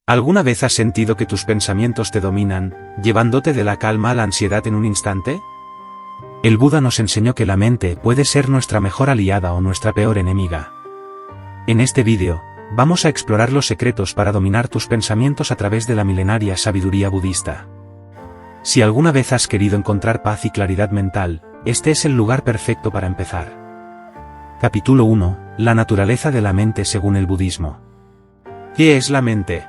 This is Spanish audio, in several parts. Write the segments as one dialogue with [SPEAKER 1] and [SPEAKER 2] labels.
[SPEAKER 1] ¿Alguna vez has sentido que tus pensamientos te dominan, llevándote de la calma a la ansiedad en un instante? El Buda nos enseñó que la mente puede ser nuestra mejor aliada o nuestra peor enemiga. En este vídeo, vamos a explorar los secretos para dominar tus pensamientos a través de la milenaria sabiduría budista. Si alguna vez has querido encontrar paz y claridad mental, este es el lugar perfecto para empezar. Capítulo 1. La naturaleza de la mente según el budismo. ¿Qué es la mente?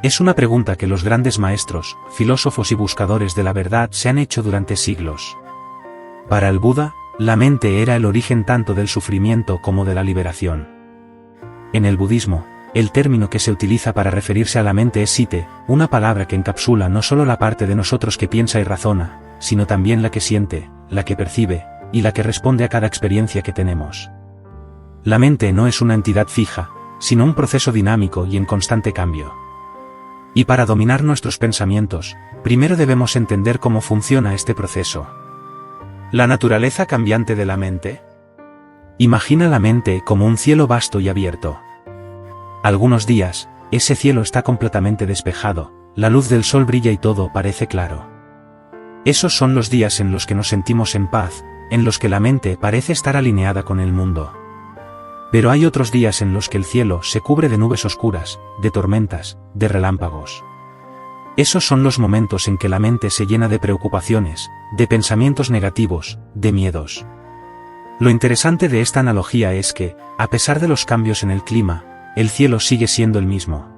[SPEAKER 1] Es una pregunta que los grandes maestros, filósofos y buscadores de la verdad se han hecho durante siglos. Para el Buda, la mente era el origen tanto del sufrimiento como de la liberación. En el budismo, el término que se utiliza para referirse a la mente es site, una palabra que encapsula no solo la parte de nosotros que piensa y razona, sino también la que siente, la que percibe, y la que responde a cada experiencia que tenemos. La mente no es una entidad fija, sino un proceso dinámico y en constante cambio. Y para dominar nuestros pensamientos, primero debemos entender cómo funciona este proceso. La naturaleza cambiante de la mente. Imagina la mente como un cielo vasto y abierto. Algunos días, ese cielo está completamente despejado, la luz del sol brilla y todo parece claro. Esos son los días en los que nos sentimos en paz, en los que la mente parece estar alineada con el mundo. Pero hay otros días en los que el cielo se cubre de nubes oscuras, de tormentas, de relámpagos. Esos son los momentos en que la mente se llena de preocupaciones, de pensamientos negativos, de miedos. Lo interesante de esta analogía es que, a pesar de los cambios en el clima, el cielo sigue siendo el mismo.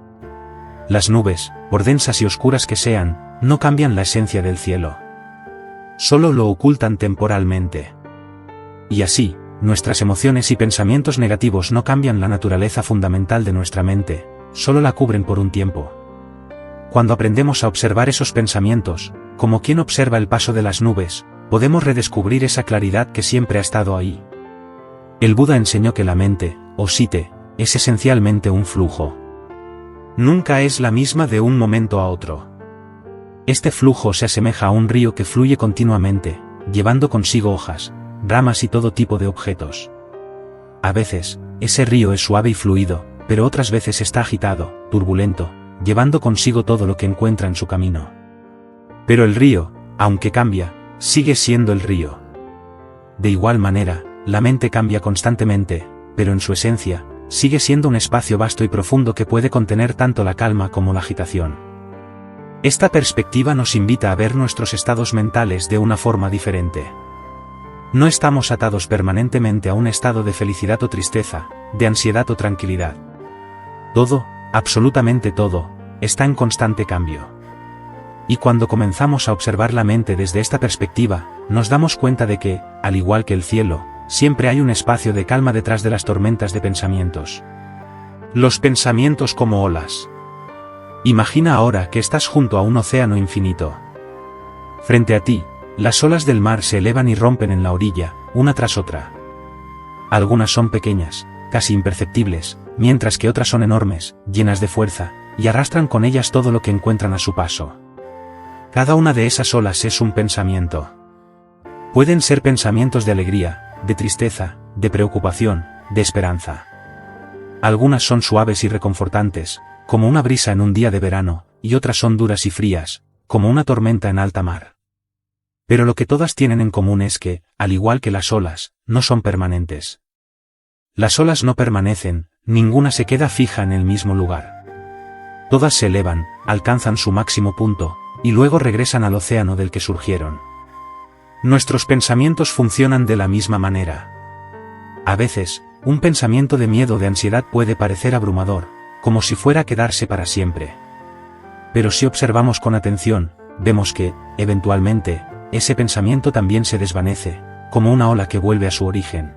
[SPEAKER 1] Las nubes, por densas y oscuras que sean, no cambian la esencia del cielo. Solo lo ocultan temporalmente. Y así, nuestras emociones y pensamientos negativos no cambian la naturaleza fundamental de nuestra mente, solo la cubren por un tiempo. Cuando aprendemos a observar esos pensamientos, como quien observa el paso de las nubes, podemos redescubrir esa claridad que siempre ha estado ahí. El Buda enseñó que la mente, o site, es esencialmente un flujo. Nunca es la misma de un momento a otro. Este flujo se asemeja a un río que fluye continuamente, llevando consigo hojas, ramas y todo tipo de objetos. A veces, ese río es suave y fluido, pero otras veces está agitado, turbulento, llevando consigo todo lo que encuentra en su camino. Pero el río, aunque cambia, sigue siendo el río. De igual manera, la mente cambia constantemente, pero en su esencia, sigue siendo un espacio vasto y profundo que puede contener tanto la calma como la agitación. Esta perspectiva nos invita a ver nuestros estados mentales de una forma diferente. No estamos atados permanentemente a un estado de felicidad o tristeza, de ansiedad o tranquilidad. Todo, absolutamente todo, está en constante cambio. Y cuando comenzamos a observar la mente desde esta perspectiva, nos damos cuenta de que, al igual que el cielo, siempre hay un espacio de calma detrás de las tormentas de pensamientos. Los pensamientos como olas. Imagina ahora que estás junto a un océano infinito. Frente a ti, las olas del mar se elevan y rompen en la orilla, una tras otra. Algunas son pequeñas, casi imperceptibles, mientras que otras son enormes, llenas de fuerza, y arrastran con ellas todo lo que encuentran a su paso. Cada una de esas olas es un pensamiento. Pueden ser pensamientos de alegría, de tristeza, de preocupación, de esperanza. Algunas son suaves y reconfortantes, como una brisa en un día de verano, y otras son duras y frías, como una tormenta en alta mar. Pero lo que todas tienen en común es que, al igual que las olas, no son permanentes. Las olas no permanecen, ninguna se queda fija en el mismo lugar. Todas se elevan, alcanzan su máximo punto, y luego regresan al océano del que surgieron. Nuestros pensamientos funcionan de la misma manera. A veces, un pensamiento de miedo o de ansiedad puede parecer abrumador, como si fuera a quedarse para siempre. Pero si observamos con atención, vemos que, eventualmente, ese pensamiento también se desvanece, como una ola que vuelve a su origen.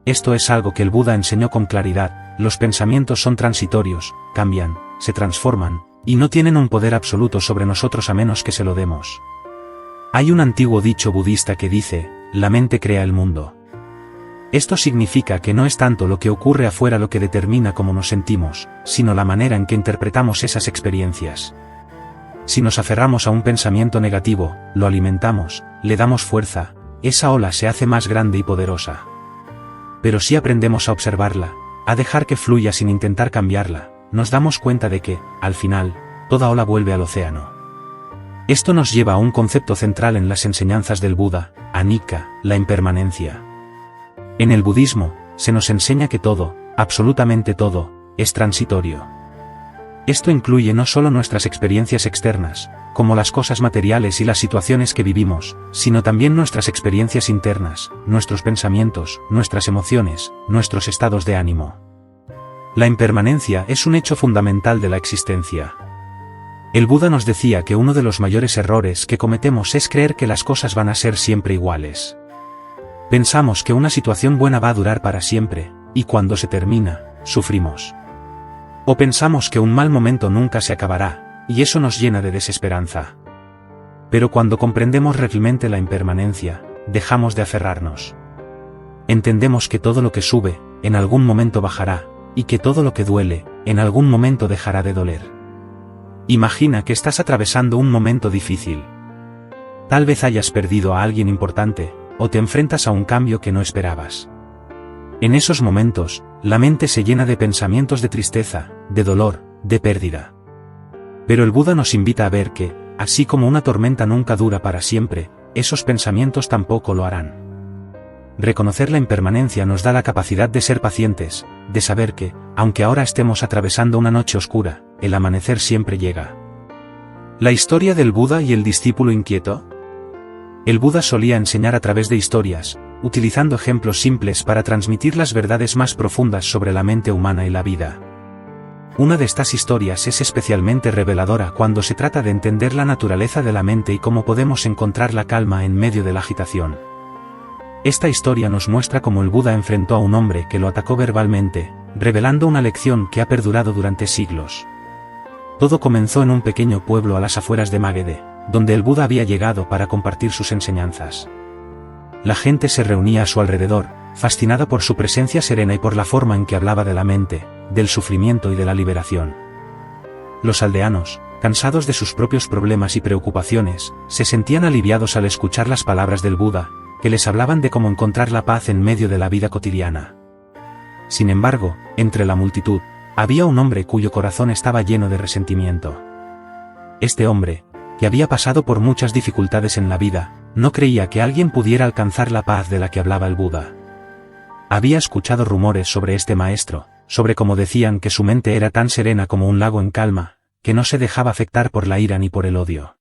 [SPEAKER 1] Esto es algo que el Buda enseñó con claridad: los pensamientos son transitorios, cambian, se transforman, y no tienen un poder absoluto sobre nosotros a menos que se lo demos. Hay un antiguo dicho budista que dice: la mente crea el mundo. Esto significa que no es tanto lo que ocurre afuera lo que determina cómo nos sentimos, sino la manera en que interpretamos esas experiencias. Si nos aferramos a un pensamiento negativo, lo alimentamos, le damos fuerza, esa ola se hace más grande y poderosa. Pero si aprendemos a observarla, a dejar que fluya sin intentar cambiarla, nos damos cuenta de que, al final, toda ola vuelve al océano. Esto nos lleva a un concepto central en las enseñanzas del Buda, anicca, la impermanencia. En el budismo, se nos enseña que todo, absolutamente todo, es transitorio. Esto incluye no solo nuestras experiencias externas, como las cosas materiales y las situaciones que vivimos, sino también nuestras experiencias internas, nuestros pensamientos, nuestras emociones, nuestros estados de ánimo. La impermanencia es un hecho fundamental de la existencia. El Buda nos decía que uno de los mayores errores que cometemos es creer que las cosas van a ser siempre iguales. Pensamos que una situación buena va a durar para siempre, y cuando se termina, sufrimos. O pensamos que un mal momento nunca se acabará, y eso nos llena de desesperanza. Pero cuando comprendemos realmente la impermanencia, dejamos de aferrarnos. Entendemos que todo lo que sube, en algún momento bajará, y que todo lo que duele, en algún momento dejará de doler. Imagina que estás atravesando un momento difícil. Tal vez hayas perdido a alguien importante, o te enfrentas a un cambio que no esperabas. En esos momentos, la mente se llena de pensamientos de tristeza, de dolor, de pérdida. Pero el Buda nos invita a ver que, así como una tormenta nunca dura para siempre, esos pensamientos tampoco lo harán. Reconocer la impermanencia nos da la capacidad de ser pacientes, de saber que, aunque ahora estemos atravesando una noche oscura, el amanecer siempre llega. ¿La historia del Buda y el discípulo inquieto? El Buda solía enseñar a través de historias, utilizando ejemplos simples para transmitir las verdades más profundas sobre la mente humana y la vida. Una de estas historias es especialmente reveladora cuando se trata de entender la naturaleza de la mente y cómo podemos encontrar la calma en medio de la agitación. Esta historia nos muestra cómo el Buda enfrentó a un hombre que lo atacó verbalmente, revelando una lección que ha perdurado durante siglos. Todo comenzó en un pequeño pueblo a las afueras de Magede, donde el Buda había llegado para compartir sus enseñanzas. La gente se reunía a su alrededor, fascinada por su presencia serena y por la forma en que hablaba de la mente, del sufrimiento y de la liberación. Los aldeanos, cansados de sus propios problemas y preocupaciones, se sentían aliviados al escuchar las palabras del Buda, que les hablaban de cómo encontrar la paz en medio de la vida cotidiana. Sin embargo, entre la multitud, había un hombre cuyo corazón estaba lleno de resentimiento. Este hombre, que había pasado por muchas dificultades en la vida, no creía que alguien pudiera alcanzar la paz de la que hablaba el Buda. Había escuchado rumores sobre este maestro, sobre cómo decían que su mente era tan serena como un lago en calma, que no se dejaba afectar por la ira ni por el odio.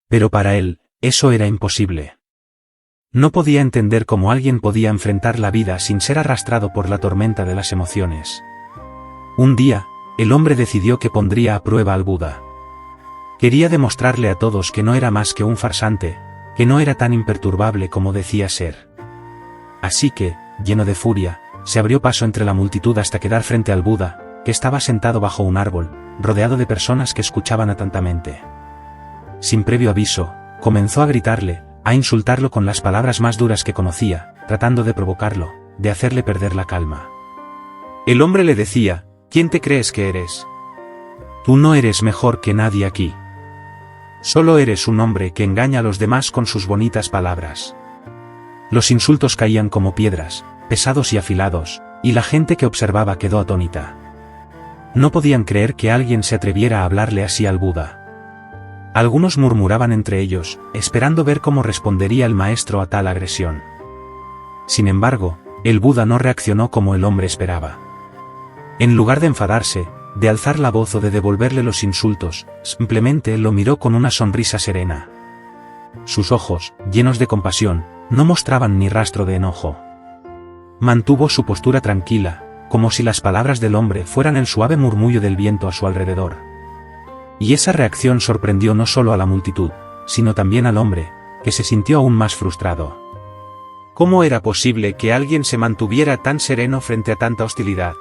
[SPEAKER 1] Pero para él, eso era imposible. No podía entender cómo alguien podía enfrentar la vida sin ser arrastrado por la tormenta de las emociones. Un día, el hombre decidió que pondría a prueba al Buda. Quería demostrarle a todos que no era más que un farsante, que no era tan imperturbable como decía ser. Así que, lleno de furia, se abrió paso entre la multitud hasta quedar frente al Buda, que estaba sentado bajo un árbol, rodeado de personas que escuchaban atentamente. Sin previo aviso, comenzó a gritarle, a insultarlo con las palabras más duras que conocía, tratando de provocarlo, de hacerle perder la calma. El hombre le decía, ¿quién te crees que eres? Tú no eres mejor que nadie aquí. Solo eres un hombre que engaña a los demás con sus bonitas palabras. Los insultos caían como piedras, pesados y afilados, y la gente que observaba quedó atónita. No podían creer que alguien se atreviera a hablarle así al Buda. Algunos murmuraban entre ellos, esperando ver cómo respondería el maestro a tal agresión. Sin embargo, el Buda no reaccionó como el hombre esperaba. En lugar de enfadarse, de alzar la voz o de devolverle los insultos, simplemente lo miró con una sonrisa serena. Sus ojos, llenos de compasión, no mostraban ni rastro de enojo. Mantuvo su postura tranquila, como si las palabras del hombre fueran el suave murmullo del viento a su alrededor. Y esa reacción sorprendió no solo a la multitud, sino también al hombre, que se sintió aún más frustrado. ¿Cómo era posible que alguien se mantuviera tan sereno frente a tanta hostilidad?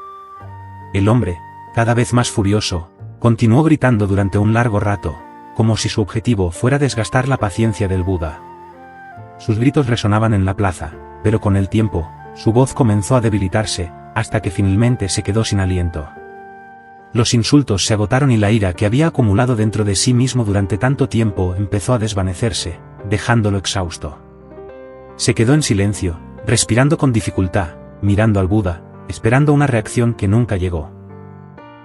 [SPEAKER 1] El hombre, cada vez más furioso, continuó gritando durante un largo rato, como si su objetivo fuera desgastar la paciencia del Buda. Sus gritos resonaban en la plaza, pero con el tiempo, su voz comenzó a debilitarse, hasta que finalmente se quedó sin aliento. Los insultos se agotaron y la ira que había acumulado dentro de sí mismo durante tanto tiempo empezó a desvanecerse, dejándolo exhausto. Se quedó en silencio, respirando con dificultad, mirando al Buda, esperando una reacción que nunca llegó.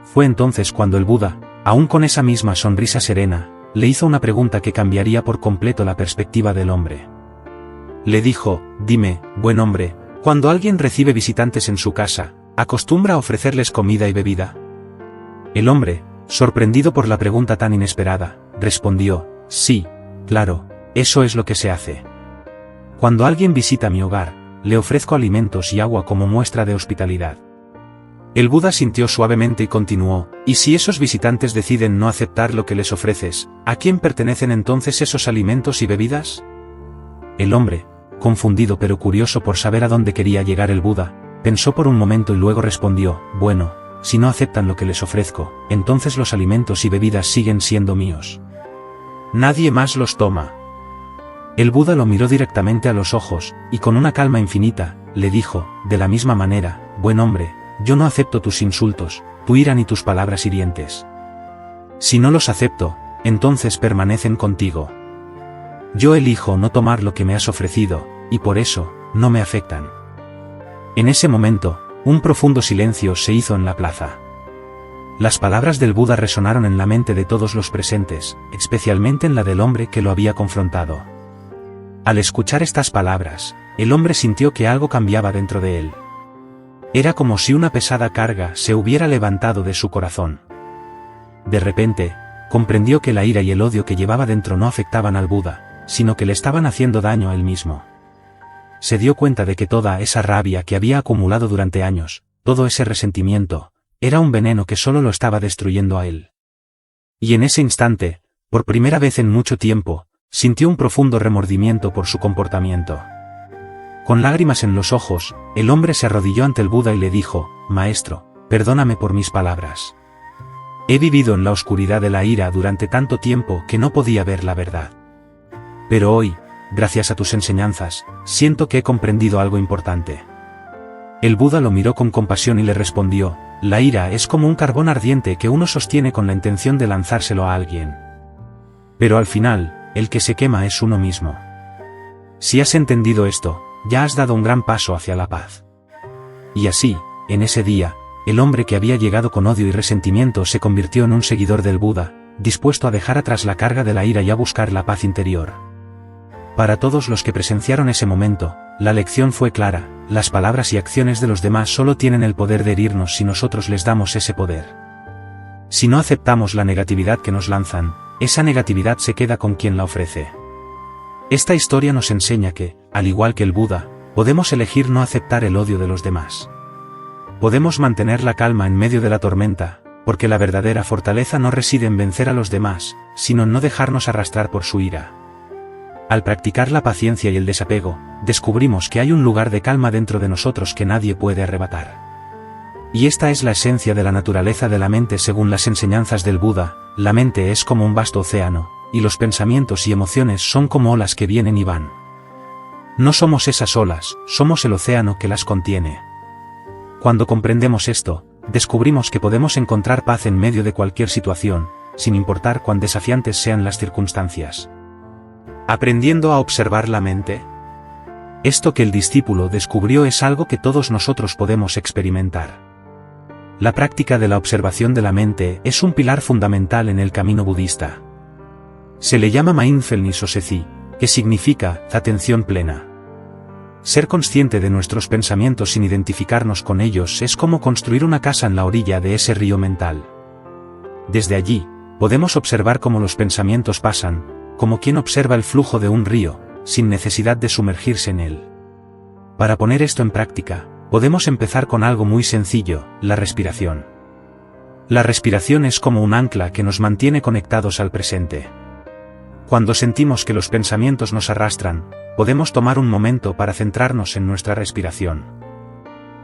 [SPEAKER 1] Fue entonces cuando el Buda, aún con esa misma sonrisa serena, le hizo una pregunta que cambiaría por completo la perspectiva del hombre. Le dijo: dime, buen hombre, cuando alguien recibe visitantes en su casa, ¿acostumbra a ofrecerles comida y bebida? El hombre, sorprendido por la pregunta tan inesperada, respondió: sí, claro, eso es lo que se hace. Cuando alguien visita mi hogar, le ofrezco alimentos y agua como muestra de hospitalidad. El Buda sintió suavemente y continuó: ¿y si esos visitantes deciden no aceptar lo que les ofreces, a quién pertenecen entonces esos alimentos y bebidas? El hombre, confundido pero curioso por saber a dónde quería llegar el Buda, pensó por un momento y luego respondió: bueno, si no aceptan lo que les ofrezco, entonces los alimentos y bebidas siguen siendo míos. Nadie más los toma. El Buda lo miró directamente a los ojos, y con una calma infinita, le dijo: de la misma manera, buen hombre, yo no acepto tus insultos, tu ira ni tus palabras hirientes. Si no los acepto, entonces permanecen contigo. Yo elijo no tomar lo que me has ofrecido, y por eso, no me afectan. En ese momento, un profundo silencio se hizo en la plaza. Las palabras del Buda resonaron en la mente de todos los presentes, especialmente en la del hombre que lo había confrontado. Al escuchar estas palabras, el hombre sintió que algo cambiaba dentro de él. Era como si una pesada carga se hubiera levantado de su corazón. De repente, comprendió que la ira y el odio que llevaba dentro no afectaban al Buda, sino que le estaban haciendo daño a él mismo. Se dio cuenta de que toda esa rabia que había acumulado durante años, todo ese resentimiento, era un veneno que solo lo estaba destruyendo a él. Y en ese instante, por primera vez en mucho tiempo, sintió un profundo remordimiento por su comportamiento. Con lágrimas en los ojos, el hombre se arrodilló ante el Buda y le dijo: Maestro, perdóname por mis palabras. He vivido en la oscuridad de la ira durante tanto tiempo que no podía ver la verdad. Pero hoy, gracias a tus enseñanzas, siento que he comprendido algo importante. El Buda lo miró con compasión y le respondió: la ira es como un carbón ardiente que uno sostiene con la intención de lanzárselo a alguien. Pero al final, el que se quema es uno mismo. Si has entendido esto, ya has dado un gran paso hacia la paz. Y así, en ese día, el hombre que había llegado con odio y resentimiento se convirtió en un seguidor del Buda, dispuesto a dejar atrás la carga de la ira y a buscar la paz interior. Para todos los que presenciaron ese momento, la lección fue clara: las palabras y acciones de los demás solo tienen el poder de herirnos si nosotros les damos ese poder. Si no aceptamos la negatividad que nos lanzan, esa negatividad se queda con quien la ofrece. Esta historia nos enseña que, al igual que el Buda, podemos elegir no aceptar el odio de los demás. Podemos mantener la calma en medio de la tormenta, porque la verdadera fortaleza no reside en vencer a los demás, sino en no dejarnos arrastrar por su ira. Al practicar la paciencia y el desapego, descubrimos que hay un lugar de calma dentro de nosotros que nadie puede arrebatar. Y esta es la esencia de la naturaleza de la mente según las enseñanzas del Buda: la mente es como un vasto océano, y los pensamientos y emociones son como olas que vienen y van. No somos esas olas, somos el océano que las contiene. Cuando comprendemos esto, descubrimos que podemos encontrar paz en medio de cualquier situación, sin importar cuán desafiantes sean las circunstancias. Aprendiendo a observar la mente. Esto que el discípulo descubrió es algo que todos nosotros podemos experimentar. La práctica de la observación de la mente es un pilar fundamental en el camino budista. Se le llama mindfulness o sezi, que significa atención plena. Ser consciente de nuestros pensamientos sin identificarnos con ellos es como construir una casa en la orilla de ese río mental. Desde allí, podemos observar cómo los pensamientos pasan, como quien observa el flujo de un río, sin necesidad de sumergirse en él. Para poner esto en práctica, podemos empezar con algo muy sencillo: la respiración. La respiración es como un ancla que nos mantiene conectados al presente. Cuando sentimos que los pensamientos nos arrastran, podemos tomar un momento para centrarnos en nuestra respiración.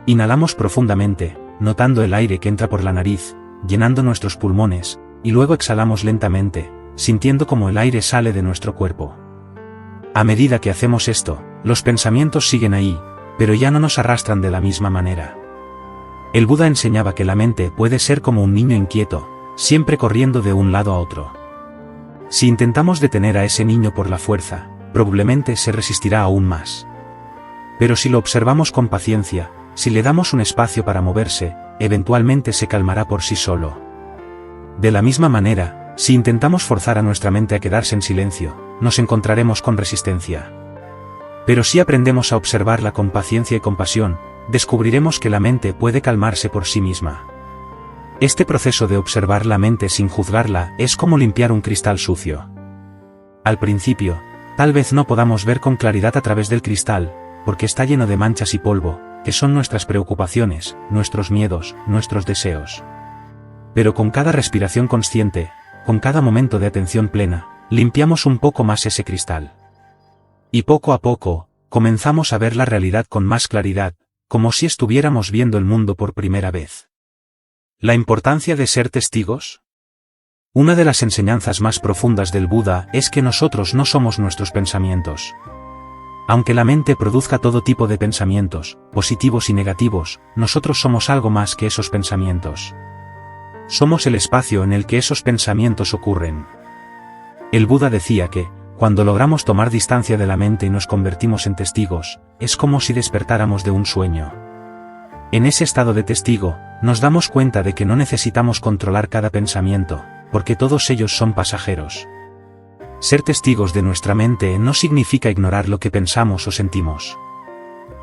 [SPEAKER 1] Inhalamos profundamente, notando el aire que entra por la nariz, llenando nuestros pulmones, y luego exhalamos lentamente, sintiendo cómo el aire sale de nuestro cuerpo. A medida que hacemos esto, los pensamientos siguen ahí, pero ya no nos arrastran de la misma manera. El Buda enseñaba que la mente puede ser como un niño inquieto, siempre corriendo de un lado a otro. Si intentamos detener a ese niño por la fuerza, probablemente se resistirá aún más. Pero si lo observamos con paciencia, si le damos un espacio para moverse, eventualmente se calmará por sí solo. De la misma manera, si intentamos forzar a nuestra mente a quedarse en silencio, nos encontraremos con resistencia. Pero si aprendemos a observarla con paciencia y compasión, descubriremos que la mente puede calmarse por sí misma. Este proceso de observar la mente sin juzgarla es como limpiar un cristal sucio. Al principio, tal vez no podamos ver con claridad a través del cristal, porque está lleno de manchas y polvo, que son nuestras preocupaciones, nuestros miedos, nuestros deseos. Pero con cada respiración consciente, con cada momento de atención plena, limpiamos un poco más ese cristal. Y poco a poco, comenzamos a ver la realidad con más claridad, como si estuviéramos viendo el mundo por primera vez. ¿La importancia de ser testigos? Una de las enseñanzas más profundas del Buda es que nosotros no somos nuestros pensamientos. Aunque la mente produzca todo tipo de pensamientos, positivos y negativos, nosotros somos algo más que esos pensamientos. Somos el espacio en el que esos pensamientos ocurren. El Buda decía que, cuando logramos tomar distancia de la mente y nos convertimos en testigos, es como si despertáramos de un sueño. En ese estado de testigo, nos damos cuenta de que no necesitamos controlar cada pensamiento, porque todos ellos son pasajeros. Ser testigos de nuestra mente no significa ignorar lo que pensamos o sentimos.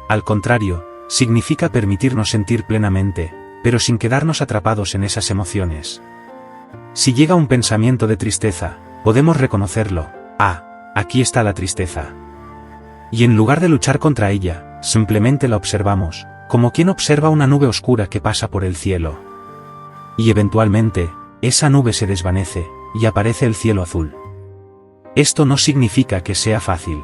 [SPEAKER 1] Al contrario, significa permitirnos sentir plenamente, pero sin quedarnos atrapados en esas emociones. Si llega un pensamiento de tristeza, podemos reconocerlo. Aquí está la tristeza. Y en lugar de luchar contra ella, simplemente la observamos, como quien observa una nube oscura que pasa por el cielo. Y eventualmente, esa nube se desvanece, y aparece el cielo azul. Esto no significa que sea fácil.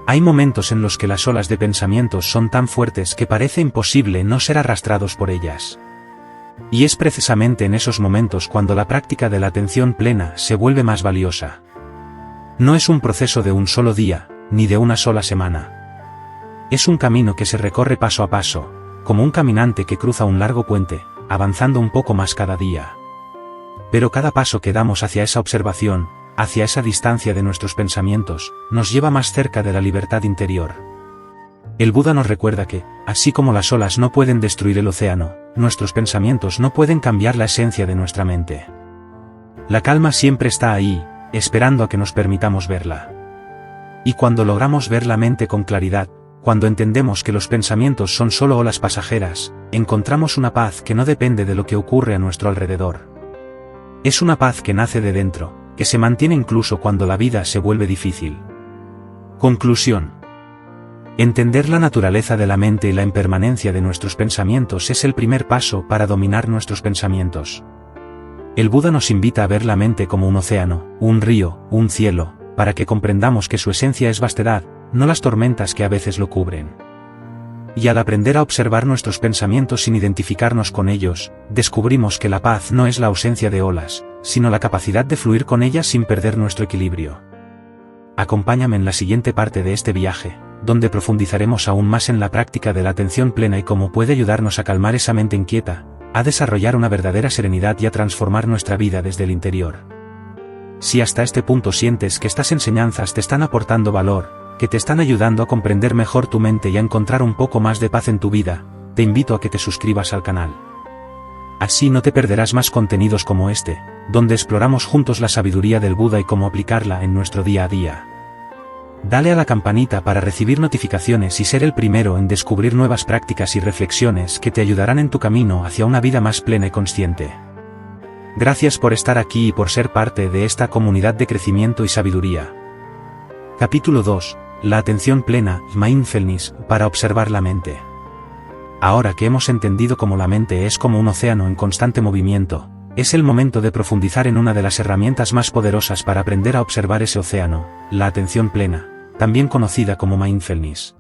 [SPEAKER 1] Hay momentos en los que las olas de pensamientos son tan fuertes que parece imposible no ser arrastrados por ellas. Y es precisamente en esos momentos cuando la práctica de la atención plena se vuelve más valiosa. No es un proceso de un solo día, ni de una sola semana. Es un camino que se recorre paso a paso, como un caminante que cruza un largo puente, avanzando un poco más cada día. Pero cada paso que damos hacia esa observación, hacia esa distancia de nuestros pensamientos, nos lleva más cerca de la libertad interior. El Buda nos recuerda que, así como las olas no pueden destruir el océano, nuestros pensamientos no pueden cambiar la esencia de nuestra mente. La calma siempre está ahí, esperando a que nos permitamos verla. Y cuando logramos ver la mente con claridad, cuando entendemos que los pensamientos son solo olas pasajeras, encontramos una paz que no depende de lo que ocurre a nuestro alrededor. Es una paz que nace de dentro, que se mantiene incluso cuando la vida se vuelve difícil. Conclusión. Entender la naturaleza de la mente y la impermanencia de nuestros pensamientos es el primer paso para dominar nuestros pensamientos. El Buda nos invita a ver la mente como un océano, un río, un cielo, para que comprendamos que su esencia es vastedad, no las tormentas que a veces lo cubren. Y al aprender a observar nuestros pensamientos sin identificarnos con ellos, descubrimos que la paz no es la ausencia de olas, sino la capacidad de fluir con ellas sin perder nuestro equilibrio. Acompáñame en la siguiente parte de este viaje, donde profundizaremos aún más en la práctica de la atención plena y cómo puede ayudarnos a calmar esa mente inquieta, a desarrollar una verdadera serenidad y a transformar nuestra vida desde el interior. Si hasta este punto sientes que estas enseñanzas te están aportando valor, que te están ayudando a comprender mejor tu mente y a encontrar un poco más de paz en tu vida, te invito a que te suscribas al canal. Así no te perderás más contenidos como este, donde exploramos juntos la sabiduría del Buda y cómo aplicarla en nuestro día a día. Dale a la campanita para recibir notificaciones y ser el primero en descubrir nuevas prácticas y reflexiones que te ayudarán en tu camino hacia una vida más plena y consciente. Gracias por estar aquí y por ser parte de esta comunidad de crecimiento y sabiduría. Capítulo 2. La atención plena, mindfulness, para observar la mente. Ahora que hemos entendido cómo la mente es como un océano en constante movimiento, es el momento de profundizar en una de las herramientas más poderosas para aprender a observar ese océano, la atención plena, también conocida como mindfulness.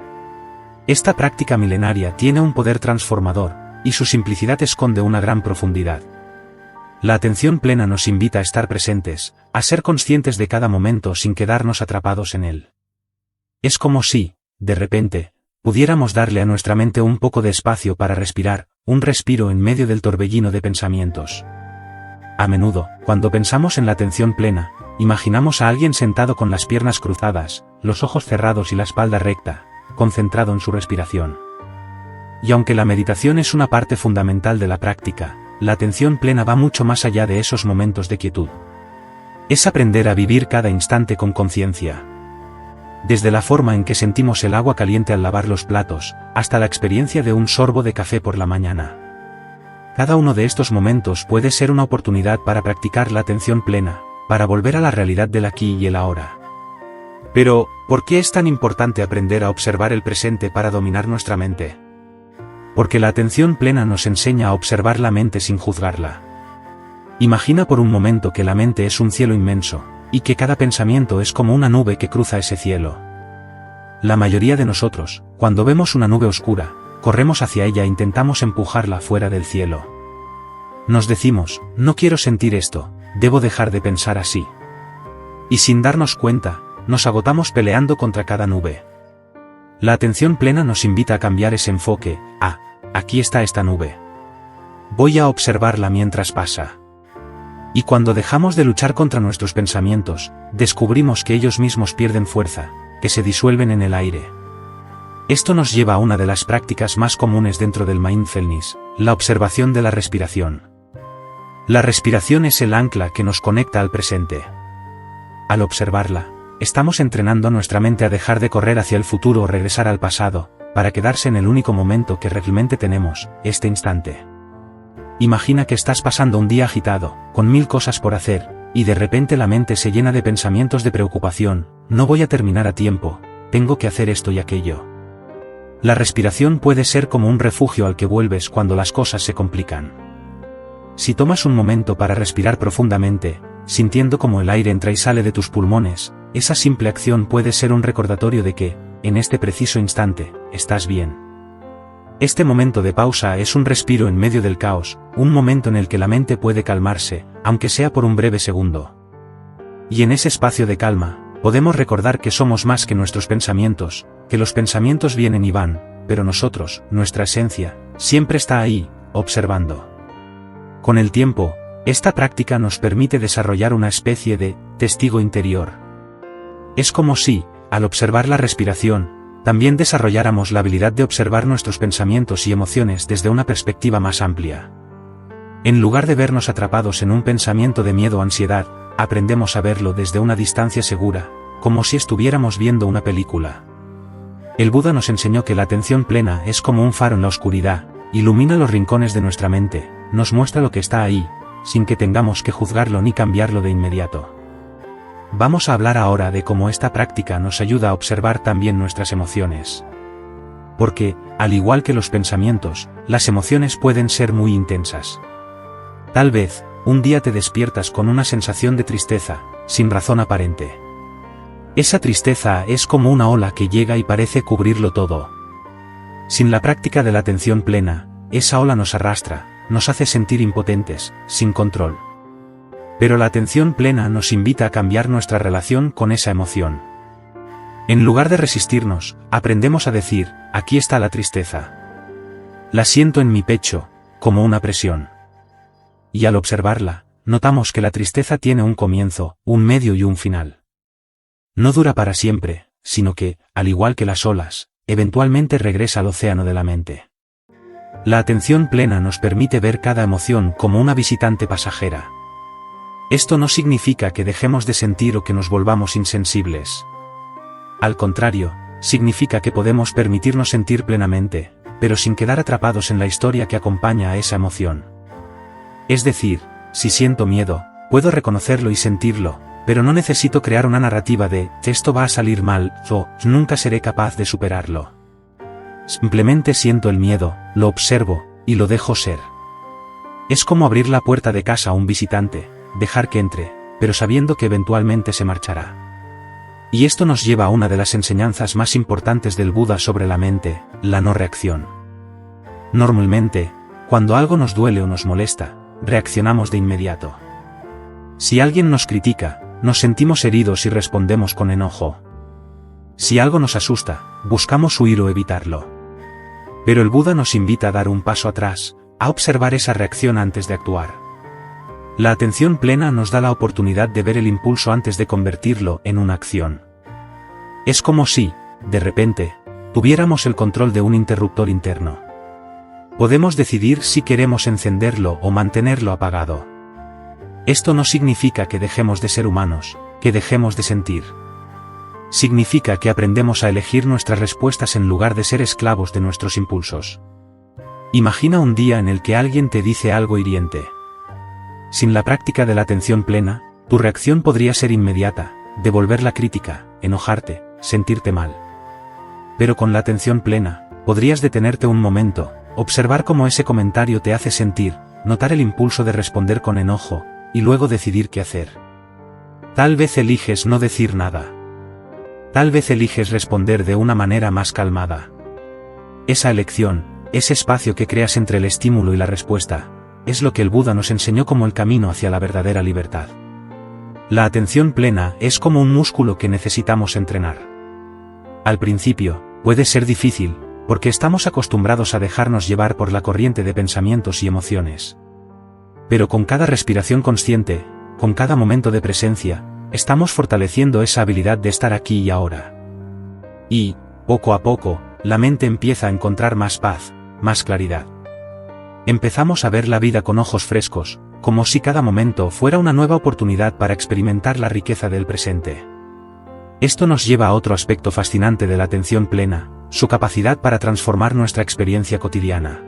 [SPEAKER 1] Esta práctica milenaria tiene un poder transformador, y su simplicidad esconde una gran profundidad. La atención plena nos invita a estar presentes, a ser conscientes de cada momento sin quedarnos atrapados en él. Es como si, de repente, pudiéramos darle a nuestra mente un poco de espacio para respirar, un respiro en medio del torbellino de pensamientos. A menudo, cuando pensamos en la atención plena, imaginamos a alguien sentado con las piernas cruzadas, los ojos cerrados y la espalda recta, concentrado en su respiración. Y aunque la meditación es una parte fundamental de la práctica, la atención plena va mucho más allá de esos momentos de quietud. Es aprender a vivir cada instante con conciencia. Desde la forma en que sentimos el agua caliente al lavar los platos, hasta la experiencia de un sorbo de café por la mañana. Cada uno de estos momentos puede ser una oportunidad para practicar la atención plena, para volver a la realidad del aquí y el ahora. Pero, ¿por qué es tan importante aprender a observar el presente para dominar nuestra mente? Porque la atención plena nos enseña a observar la mente sin juzgarla. Imagina por un momento que la mente es un cielo inmenso, y que cada pensamiento es como una nube que cruza ese cielo. La mayoría de nosotros, cuando vemos una nube oscura, corremos hacia ella e intentamos empujarla fuera del cielo. Nos decimos, no quiero sentir esto, debo dejar de pensar así. Y sin darnos cuenta, nos agotamos peleando contra cada nube. La atención plena nos invita a cambiar ese enfoque. Aquí está esta nube. Voy a observarla mientras pasa. Y cuando dejamos de luchar contra nuestros pensamientos, descubrimos que ellos mismos pierden fuerza, que se disuelven en el aire. Esto nos lleva a una de las prácticas más comunes dentro del mindfulness, la observación de la respiración. La respiración es el ancla que nos conecta al presente. Al observarla, estamos entrenando a nuestra mente a dejar de correr hacia el futuro o regresar al pasado, para quedarse en el único momento que realmente tenemos, este instante. Imagina que estás pasando un día agitado, con 1000 cosas por hacer, y de repente la mente se llena de pensamientos de preocupación, no voy a terminar a tiempo, tengo que hacer esto y aquello. La respiración puede ser como un refugio al que vuelves cuando las cosas se complican. Si tomas un momento para respirar profundamente, sintiendo como el aire entra y sale de tus pulmones, esa simple acción puede ser un recordatorio de que, en este preciso instante, estás bien. Este momento de pausa es un respiro en medio del caos, un momento en el que la mente puede calmarse, aunque sea por un breve segundo. Y en ese espacio de calma, podemos recordar que somos más que nuestros pensamientos, que los pensamientos vienen y van, pero nosotros, nuestra esencia, siempre está ahí, observando. Con el tiempo, esta práctica nos permite desarrollar una especie de testigo interior. Es como si, al observar la respiración, también desarrolláramos la habilidad de observar nuestros pensamientos y emociones desde una perspectiva más amplia. En lugar de vernos atrapados en un pensamiento de miedo o ansiedad, aprendemos a verlo desde una distancia segura, como si estuviéramos viendo una película. El Buda nos enseñó que la atención plena es como un faro en la oscuridad, ilumina los rincones de nuestra mente, nos muestra lo que está ahí, sin que tengamos que juzgarlo ni cambiarlo de inmediato. Vamos a hablar ahora de cómo esta práctica nos ayuda a observar también nuestras emociones. Porque, al igual que los pensamientos, las emociones pueden ser muy intensas. Tal vez, un día te despiertas con una sensación de tristeza, sin razón aparente. Esa tristeza es como una ola que llega y parece cubrirlo todo. Sin la práctica de la atención plena, esa ola nos arrastra, nos hace sentir impotentes, sin control. Pero la atención plena nos invita a cambiar nuestra relación con esa emoción. En lugar de resistirnos, aprendemos a decir, aquí está la tristeza. La siento en mi pecho, como una presión. Y al observarla, notamos que la tristeza tiene un comienzo, un medio y un final. No dura para siempre, sino que, al igual que las olas, eventualmente regresa al océano de la mente. La atención plena nos permite ver cada emoción como una visitante pasajera. Esto no significa que dejemos de sentir o que nos volvamos insensibles. Al contrario, significa que podemos permitirnos sentir plenamente, pero sin quedar atrapados en la historia que acompaña a esa emoción. Es decir, si siento miedo, puedo reconocerlo y sentirlo, pero no necesito crear una narrativa de esto va a salir mal, o nunca seré capaz de superarlo. Simplemente siento el miedo, lo observo, y lo dejo ser. Es como abrir la puerta de casa a un visitante, dejar que entre, pero sabiendo que eventualmente se marchará. Y esto nos lleva a una de las enseñanzas más importantes del Buda sobre la mente, la no reacción. Normalmente, cuando algo nos duele o nos molesta, reaccionamos de inmediato. Si alguien nos critica, nos sentimos heridos y respondemos con enojo. Si algo nos asusta, buscamos huir o evitarlo. Pero el Buda nos invita a dar un paso atrás, a observar esa reacción antes de actuar. La atención plena nos da la oportunidad de ver el impulso antes de convertirlo en una acción. Es como si, de repente, tuviéramos el control de un interruptor interno. Podemos decidir si queremos encenderlo o mantenerlo apagado. Esto no significa que dejemos de ser humanos, que dejemos de sentir. Significa que aprendemos a elegir nuestras respuestas en lugar de ser esclavos de nuestros impulsos. Imagina un día en el que alguien te dice algo hiriente. Sin la práctica de la atención plena, tu reacción podría ser inmediata, devolver la crítica, enojarte, sentirte mal. Pero con la atención plena, podrías detenerte un momento, observar cómo ese comentario te hace sentir, notar el impulso de responder con enojo, y luego decidir qué hacer. Tal vez eliges no decir nada. Tal vez eliges responder de una manera más calmada. Esa elección, ese espacio que creas entre el estímulo y la respuesta, es lo que el Buda nos enseñó como el camino hacia la verdadera libertad. La atención plena es como un músculo que necesitamos entrenar. Al principio, puede ser difícil, porque estamos acostumbrados a dejarnos llevar por la corriente de pensamientos y emociones. Pero con cada respiración consciente, con cada momento de presencia, estamos fortaleciendo esa habilidad de estar aquí y ahora. Y, poco a poco, la mente empieza a encontrar más paz, más claridad. Empezamos a ver la vida con ojos frescos, como si cada momento fuera una nueva oportunidad para experimentar la riqueza del presente. Esto nos lleva a otro aspecto fascinante de la atención plena, su capacidad para transformar nuestra experiencia cotidiana.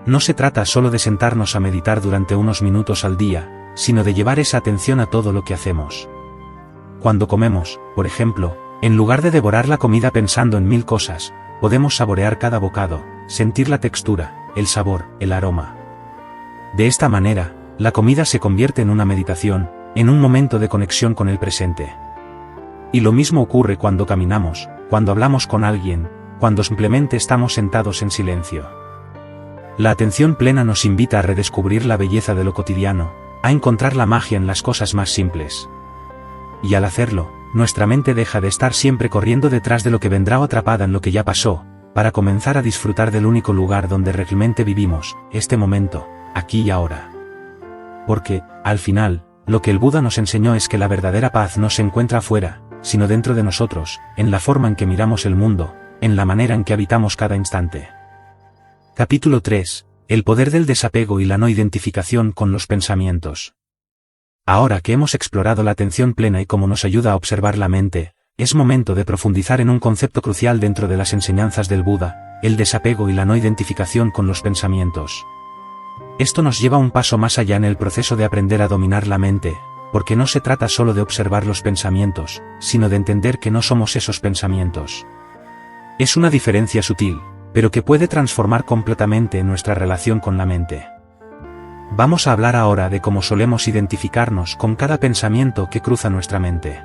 [SPEAKER 1] No se trata solo de sentarnos a meditar durante unos minutos al día, sino de llevar esa atención a todo lo que hacemos. Cuando comemos, por ejemplo, en lugar de devorar la comida pensando en 1000 cosas, podemos saborear cada bocado, sentir la textura, el sabor, el aroma. De esta manera, la comida se convierte en una meditación, en un momento de conexión con el presente. Y lo mismo ocurre cuando caminamos, cuando hablamos con alguien, cuando simplemente estamos sentados en silencio. La atención plena nos invita a redescubrir la belleza de lo cotidiano, a encontrar la magia en las cosas más simples. Y al hacerlo, nuestra mente deja de estar siempre corriendo detrás de lo que vendrá o atrapada en lo que ya pasó, para comenzar a disfrutar del único lugar donde realmente vivimos, este momento, aquí y ahora. Porque, al final, lo que el Buda nos enseñó es que la verdadera paz no se encuentra afuera, sino dentro de nosotros, en la forma en que miramos el mundo, en la manera en que habitamos cada instante. Capítulo 3. El poder del desapego y la no identificación con los pensamientos. Ahora que hemos explorado la atención plena y cómo nos ayuda a observar la mente, es momento de profundizar en un concepto crucial dentro de las enseñanzas del Buda, el desapego y la no identificación con los pensamientos. Esto nos lleva un paso más allá en el proceso de aprender a dominar la mente, porque no se trata solo de observar los pensamientos, sino de entender que no somos esos pensamientos. Es una diferencia sutil, pero que puede transformar completamente nuestra relación con la mente. Vamos a hablar ahora de cómo solemos identificarnos con cada pensamiento que cruza nuestra mente.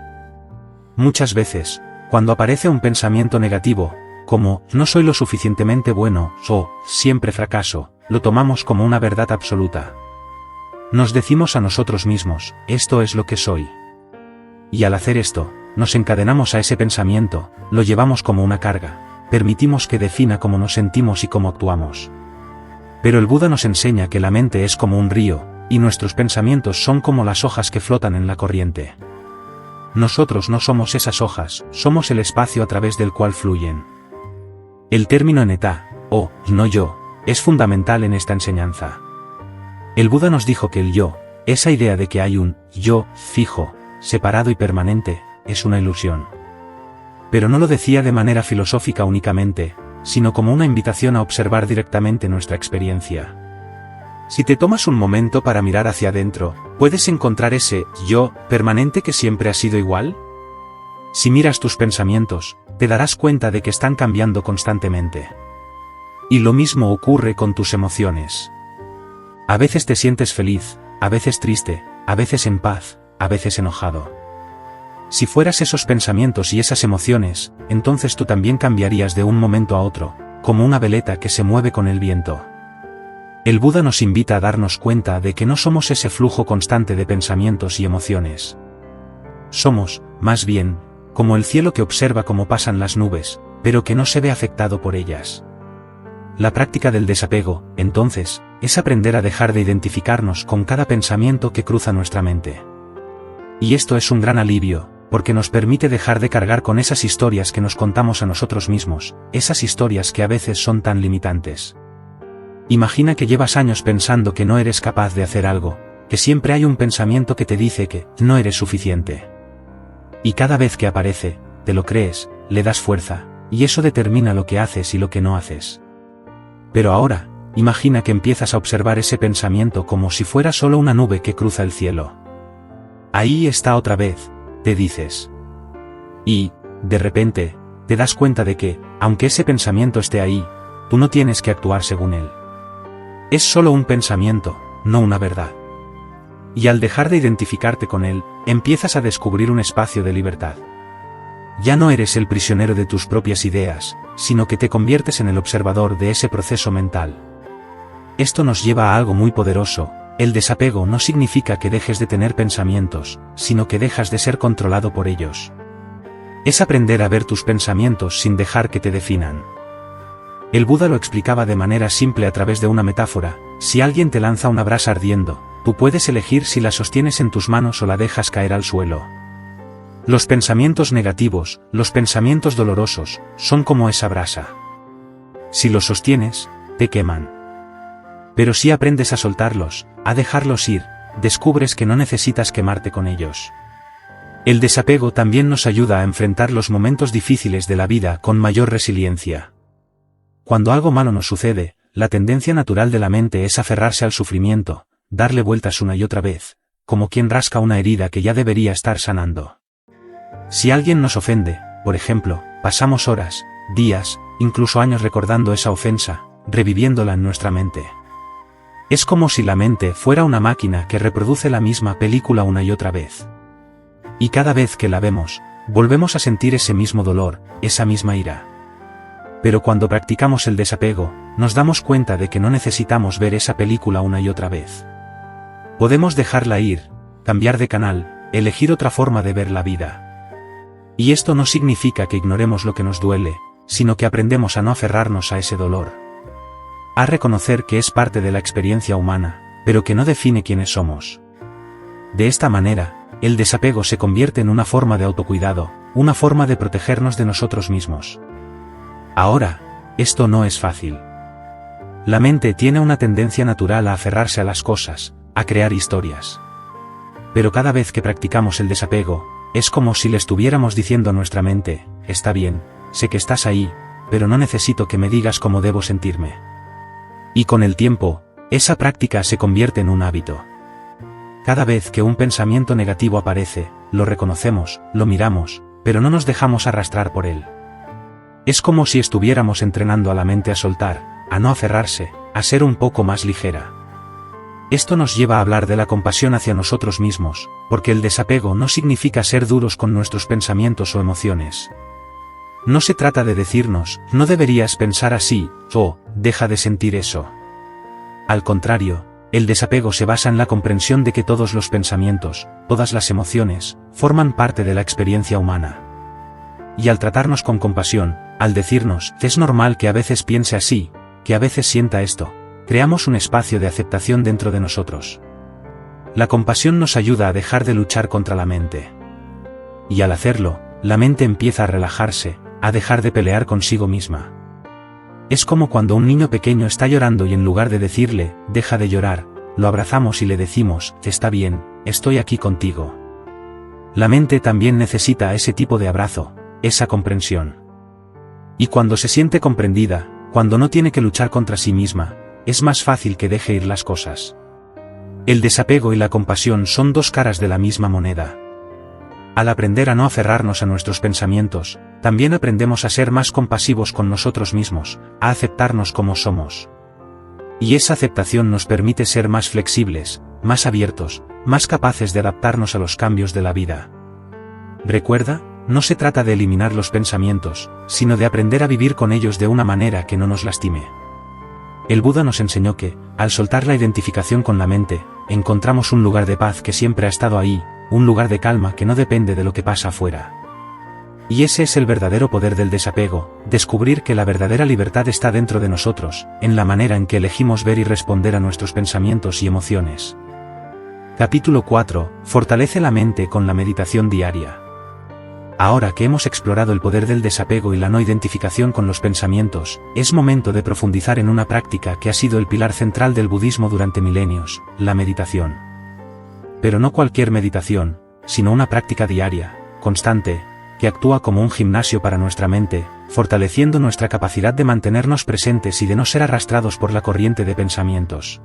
[SPEAKER 1] Muchas veces, cuando aparece un pensamiento negativo, como "no soy lo suficientemente bueno" o "siempre fracaso", lo tomamos como una verdad absoluta. Nos decimos a nosotros mismos, esto es lo que soy. Y al hacer esto, nos encadenamos a ese pensamiento, lo llevamos como una carga. Permitimos que defina cómo nos sentimos y cómo actuamos. Pero el Buda nos enseña que la mente es como un río, y nuestros pensamientos son como las hojas que flotan en la corriente. Nosotros no somos esas hojas, somos el espacio a través del cual fluyen. El término neta, o no yo, es fundamental en esta enseñanza. El Buda nos dijo que el yo, esa idea de que hay un yo fijo, separado y permanente, es una ilusión. Pero no lo decía de manera filosófica únicamente, sino como una invitación a observar directamente nuestra experiencia. Si te tomas un momento para mirar hacia adentro, ¿puedes encontrar ese yo permanente que siempre ha sido igual? Si miras tus pensamientos, te darás cuenta de que están cambiando constantemente. Y lo mismo ocurre con tus emociones. A veces te sientes feliz, a veces triste, a veces en paz, a veces enojado. Si fueras esos pensamientos y esas emociones, entonces tú también cambiarías de un momento a otro, como una veleta que se mueve con el viento. El Buda nos invita a darnos cuenta de que no somos ese flujo constante de pensamientos y emociones. Somos, más bien, como el cielo que observa cómo pasan las nubes, pero que no se ve afectado por ellas. La práctica del desapego, entonces, es aprender a dejar de identificarnos con cada pensamiento que cruza nuestra mente. Y esto es un gran alivio, porque nos permite dejar de cargar con esas historias que nos contamos a nosotros mismos, esas historias que a veces son tan limitantes. Imagina que llevas años pensando que no eres capaz de hacer algo, que siempre hay un pensamiento que te dice que no eres suficiente. Y cada vez que aparece, te lo crees, le das fuerza, y eso determina lo que haces y lo que no haces. Pero ahora, imagina que empiezas a observar ese pensamiento como si fuera solo una nube que cruza el cielo. Ahí está otra vez, te dices. Y, de repente, te das cuenta de que, aunque ese pensamiento esté ahí, tú no tienes que actuar según él. Es solo un pensamiento, no una verdad. Y al dejar de identificarte con él, empiezas a descubrir un espacio de libertad. Ya no eres el prisionero de tus propias ideas, sino que te conviertes en el observador de ese proceso mental. Esto nos lleva a algo muy poderoso. El desapego no significa que dejes de tener pensamientos, sino que dejas de ser controlado por ellos. Es aprender a ver tus pensamientos sin dejar que te definan. El Buda lo explicaba de manera simple a través de una metáfora: si alguien te lanza una brasa ardiendo, tú puedes elegir si la sostienes en tus manos o la dejas caer al suelo. Los pensamientos negativos, los pensamientos dolorosos, son como esa brasa. Si los sostienes, te queman. Pero si aprendes a soltarlos, a dejarlos ir, descubres que no necesitas quemarte con ellos. El desapego también nos ayuda a enfrentar los momentos difíciles de la vida con mayor resiliencia. Cuando algo malo nos sucede, la tendencia natural de la mente es aferrarse al sufrimiento, darle vueltas una y otra vez, como quien rasca una herida que ya debería estar sanando. Si alguien nos ofende, por ejemplo, pasamos horas, días, incluso años recordando esa ofensa, reviviéndola en nuestra mente. Es como si la mente fuera una máquina que reproduce la misma película una y otra vez. Y cada vez que la vemos, volvemos a sentir ese mismo dolor, esa misma ira. Pero cuando practicamos el desapego, nos damos cuenta de que no necesitamos ver esa película una y otra vez. Podemos dejarla ir, cambiar de canal, elegir otra forma de ver la vida. Y esto no significa que ignoremos lo que nos duele, sino que aprendemos a no aferrarnos a ese dolor. A reconocer que es parte de la experiencia humana, pero que no define quiénes somos. De esta manera, el desapego se convierte en una forma de autocuidado, una forma de protegernos de nosotros mismos. Ahora, esto no es fácil. La mente tiene una tendencia natural a aferrarse a las cosas, a crear historias. Pero cada vez que practicamos el desapego, es como si le estuviéramos diciendo a nuestra mente: está bien, sé que estás ahí, pero no necesito que me digas cómo debo sentirme. Y con el tiempo, esa práctica se convierte en un hábito. Cada vez que un pensamiento negativo aparece, lo reconocemos, lo miramos, pero no nos dejamos arrastrar por él. Es como si estuviéramos entrenando a la mente a soltar, a no aferrarse, a ser un poco más ligera. Esto nos lleva a hablar de la compasión hacia nosotros mismos, porque el desapego no significa ser duros con nuestros pensamientos o emociones. No se trata de decirnos: no deberías pensar así, o deja de sentir eso. Al contrario, el desapego se basa en la comprensión de que todos los pensamientos, todas las emociones, forman parte de la experiencia humana. Y al tratarnos con compasión, al decirnos: es normal que a veces piense así, que a veces sienta esto, creamos un espacio de aceptación dentro de nosotros. La compasión nos ayuda a dejar de luchar contra la mente. Y al hacerlo, la mente empieza a relajarse, a dejar de pelear consigo misma. Es como cuando un niño pequeño está llorando y en lugar de decirle: deja de llorar, lo abrazamos y le decimos: está bien, estoy aquí contigo. La mente también necesita ese tipo de abrazo, esa comprensión. Y cuando se siente comprendida, cuando no tiene que luchar contra sí misma, es más fácil que deje ir las cosas. El desapego y la compasión son dos caras de la misma moneda. Al aprender a no aferrarnos a nuestros pensamientos, también aprendemos a ser más compasivos con nosotros mismos, a aceptarnos como somos. Y esa aceptación nos permite ser más flexibles, más abiertos, más capaces de adaptarnos a los cambios de la vida. Recuerda, no se trata de eliminar los pensamientos, sino de aprender a vivir con ellos de una manera que no nos lastime. El Buda nos enseñó que, al soltar la identificación con la mente, encontramos un lugar de paz que siempre ha estado ahí, un lugar de calma que no depende de lo que pasa afuera. Y ese es el verdadero poder del desapego, descubrir que la verdadera libertad está dentro de nosotros, en la manera en que elegimos ver y responder a nuestros pensamientos y emociones. Capítulo 4. Fortalece la mente con la meditación diaria. Ahora que hemos explorado el poder del desapego y la no identificación con los pensamientos, es momento de profundizar en una práctica que ha sido el pilar central del budismo durante milenios, la meditación. Pero no cualquier meditación, sino una práctica diaria, constante, que actúa como un gimnasio para nuestra mente, fortaleciendo nuestra capacidad de mantenernos presentes y de no ser arrastrados por la corriente de pensamientos.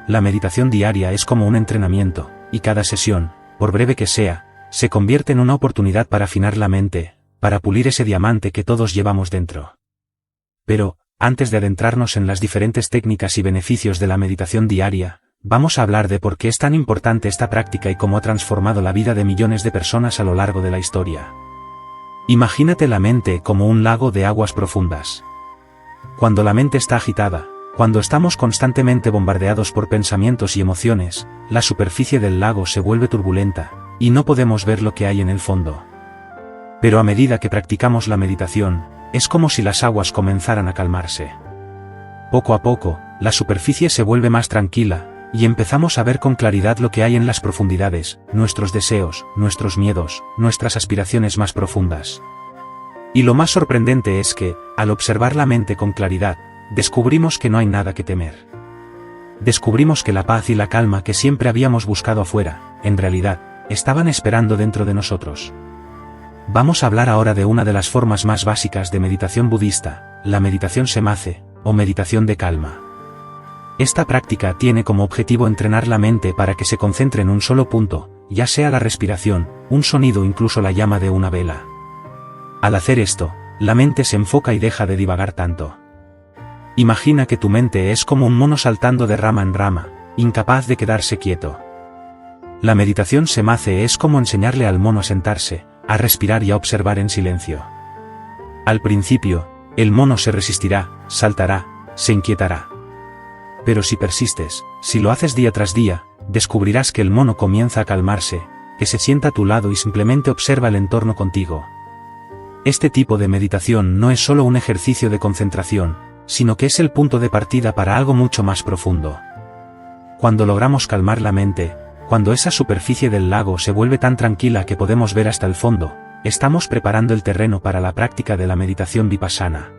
[SPEAKER 1] La meditación diaria es como un entrenamiento, y cada sesión, por breve que sea, se convierte en una oportunidad para afinar la mente, para pulir ese diamante que todos llevamos dentro. Pero, antes de adentrarnos en las diferentes técnicas y beneficios de la meditación diaria, vamos a hablar de por qué es tan importante esta práctica y cómo ha transformado la vida de millones de personas a lo largo de la historia. Imagínate la mente como un lago de aguas profundas. Cuando la mente está agitada, cuando estamos constantemente bombardeados por pensamientos y emociones, la superficie del lago se vuelve turbulenta, y no podemos ver lo que hay en el fondo. Pero a medida que practicamos la meditación, es como si las aguas comenzaran a calmarse. Poco a poco, la superficie se vuelve más tranquila, y empezamos a ver con claridad lo que hay en las profundidades, nuestros deseos, nuestros miedos, nuestras aspiraciones más profundas. Y lo más sorprendente es que, al observar la mente con claridad, descubrimos que no hay nada que temer. Descubrimos que la paz y la calma que siempre habíamos buscado afuera, en realidad, estaban esperando dentro de nosotros. Vamos a hablar ahora de una de las formas más básicas de meditación budista, la meditación samathe, o meditación de calma. Esta práctica tiene como objetivo entrenar la mente para que se concentre en un solo punto, ya sea la respiración, un sonido o incluso la llama de una vela. Al hacer esto, la mente se enfoca y deja de divagar tanto. Imagina que tu mente es como un mono saltando de rama en rama, incapaz de quedarse quieto. La meditación samathe es como enseñarle al mono a sentarse, a respirar y a observar en silencio. Al principio, el mono se resistirá, saltará, se inquietará. Pero si persistes, si lo haces día tras día, descubrirás que el mono comienza a calmarse, que se sienta a tu lado y simplemente observa el entorno contigo. Este tipo de meditación no es solo un ejercicio de concentración, sino que es el punto de partida para algo mucho más profundo. Cuando logramos calmar la mente, cuando esa superficie del lago se vuelve tan tranquila que podemos ver hasta el fondo, estamos preparando el terreno para la práctica de la meditación vipassana.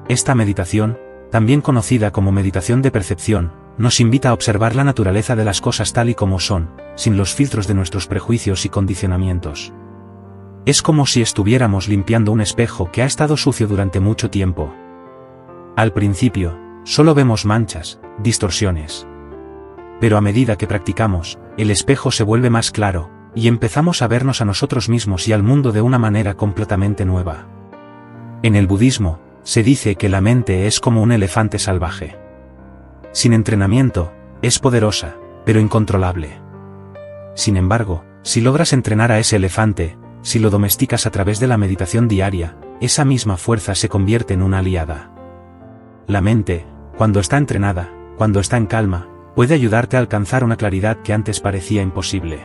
[SPEAKER 1] Esta meditación, también conocida como meditación de percepción, nos invita a observar la naturaleza de las cosas tal y como son, sin los filtros de nuestros prejuicios y condicionamientos. Es como si estuviéramos limpiando un espejo que ha estado sucio durante mucho tiempo. Al principio, solo vemos manchas, distorsiones. Pero a medida que practicamos, el espejo se vuelve más claro, y empezamos a vernos a nosotros mismos y al mundo de una manera completamente nueva. En el budismo, se dice que la mente es como un elefante salvaje. Sin entrenamiento, es poderosa, pero incontrolable. Sin embargo, si logras entrenar a ese elefante, si lo domesticas a través de la meditación diaria, esa misma fuerza se convierte en una aliada. La mente, cuando está entrenada, cuando está en calma, puede ayudarte a alcanzar una claridad que antes parecía imposible.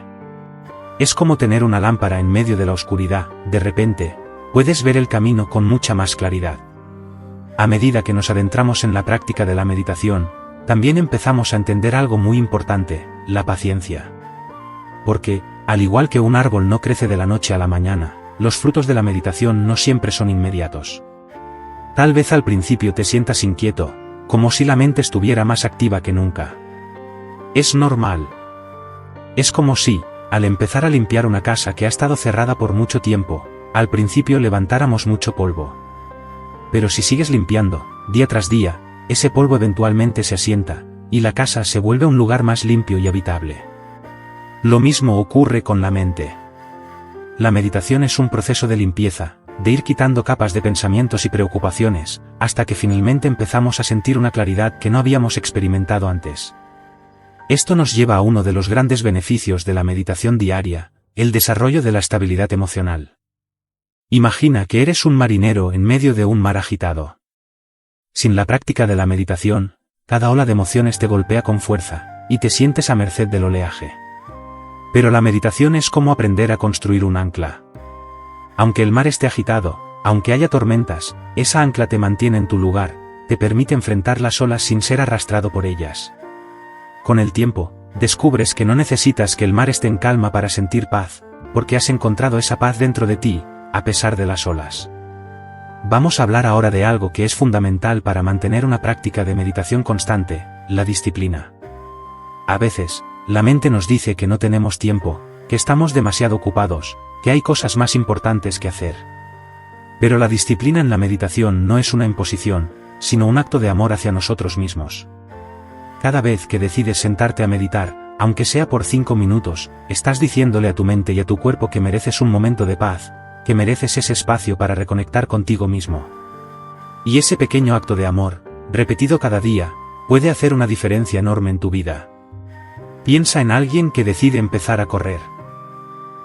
[SPEAKER 1] Es como tener una lámpara en medio de la oscuridad, de repente, puedes ver el camino con mucha más claridad. A medida que nos adentramos en la práctica de la meditación, también empezamos a entender algo muy importante, la paciencia. Porque, al igual que un árbol no crece de la noche a la mañana, los frutos de la meditación no siempre son inmediatos. Tal vez al principio te sientas inquieto, como si la mente estuviera más activa que nunca. Es normal. Es como si, al empezar a limpiar una casa que ha estado cerrada por mucho tiempo, al principio levantáramos mucho polvo. Pero si sigues limpiando, día tras día, ese polvo eventualmente se asienta, y la casa se vuelve un lugar más limpio y habitable. Lo mismo ocurre con la mente. La meditación es un proceso de limpieza, de ir quitando capas de pensamientos y preocupaciones, hasta que finalmente empezamos a sentir una claridad que no habíamos experimentado antes. Esto nos lleva a uno de los grandes beneficios de la meditación diaria, el desarrollo de la estabilidad emocional. Imagina que eres un marinero en medio de un mar agitado. Sin la práctica de la meditación, cada ola de emociones te golpea con fuerza, y te sientes a merced del oleaje. Pero la meditación es como aprender a construir un ancla. Aunque el mar esté agitado, aunque haya tormentas, esa ancla te mantiene en tu lugar, te permite enfrentar las olas sin ser arrastrado por ellas. Con el tiempo, descubres que no necesitas que el mar esté en calma para sentir paz, porque has encontrado esa paz dentro de ti, a pesar de las olas. Vamos a hablar ahora de algo que es fundamental para mantener una práctica de meditación constante, la disciplina. A veces, la mente nos dice que no tenemos tiempo, que estamos demasiado ocupados, que hay cosas más importantes que hacer. Pero la disciplina en la meditación no es una imposición, sino un acto de amor hacia nosotros mismos. Cada vez que decides sentarte a meditar, aunque sea por 5 minutos, estás diciéndole a tu mente y a tu cuerpo que mereces un momento de paz, que mereces ese espacio para reconectar contigo mismo. Y ese pequeño acto de amor, repetido cada día, puede hacer una diferencia enorme en tu vida. Piensa en alguien que decide empezar a correr.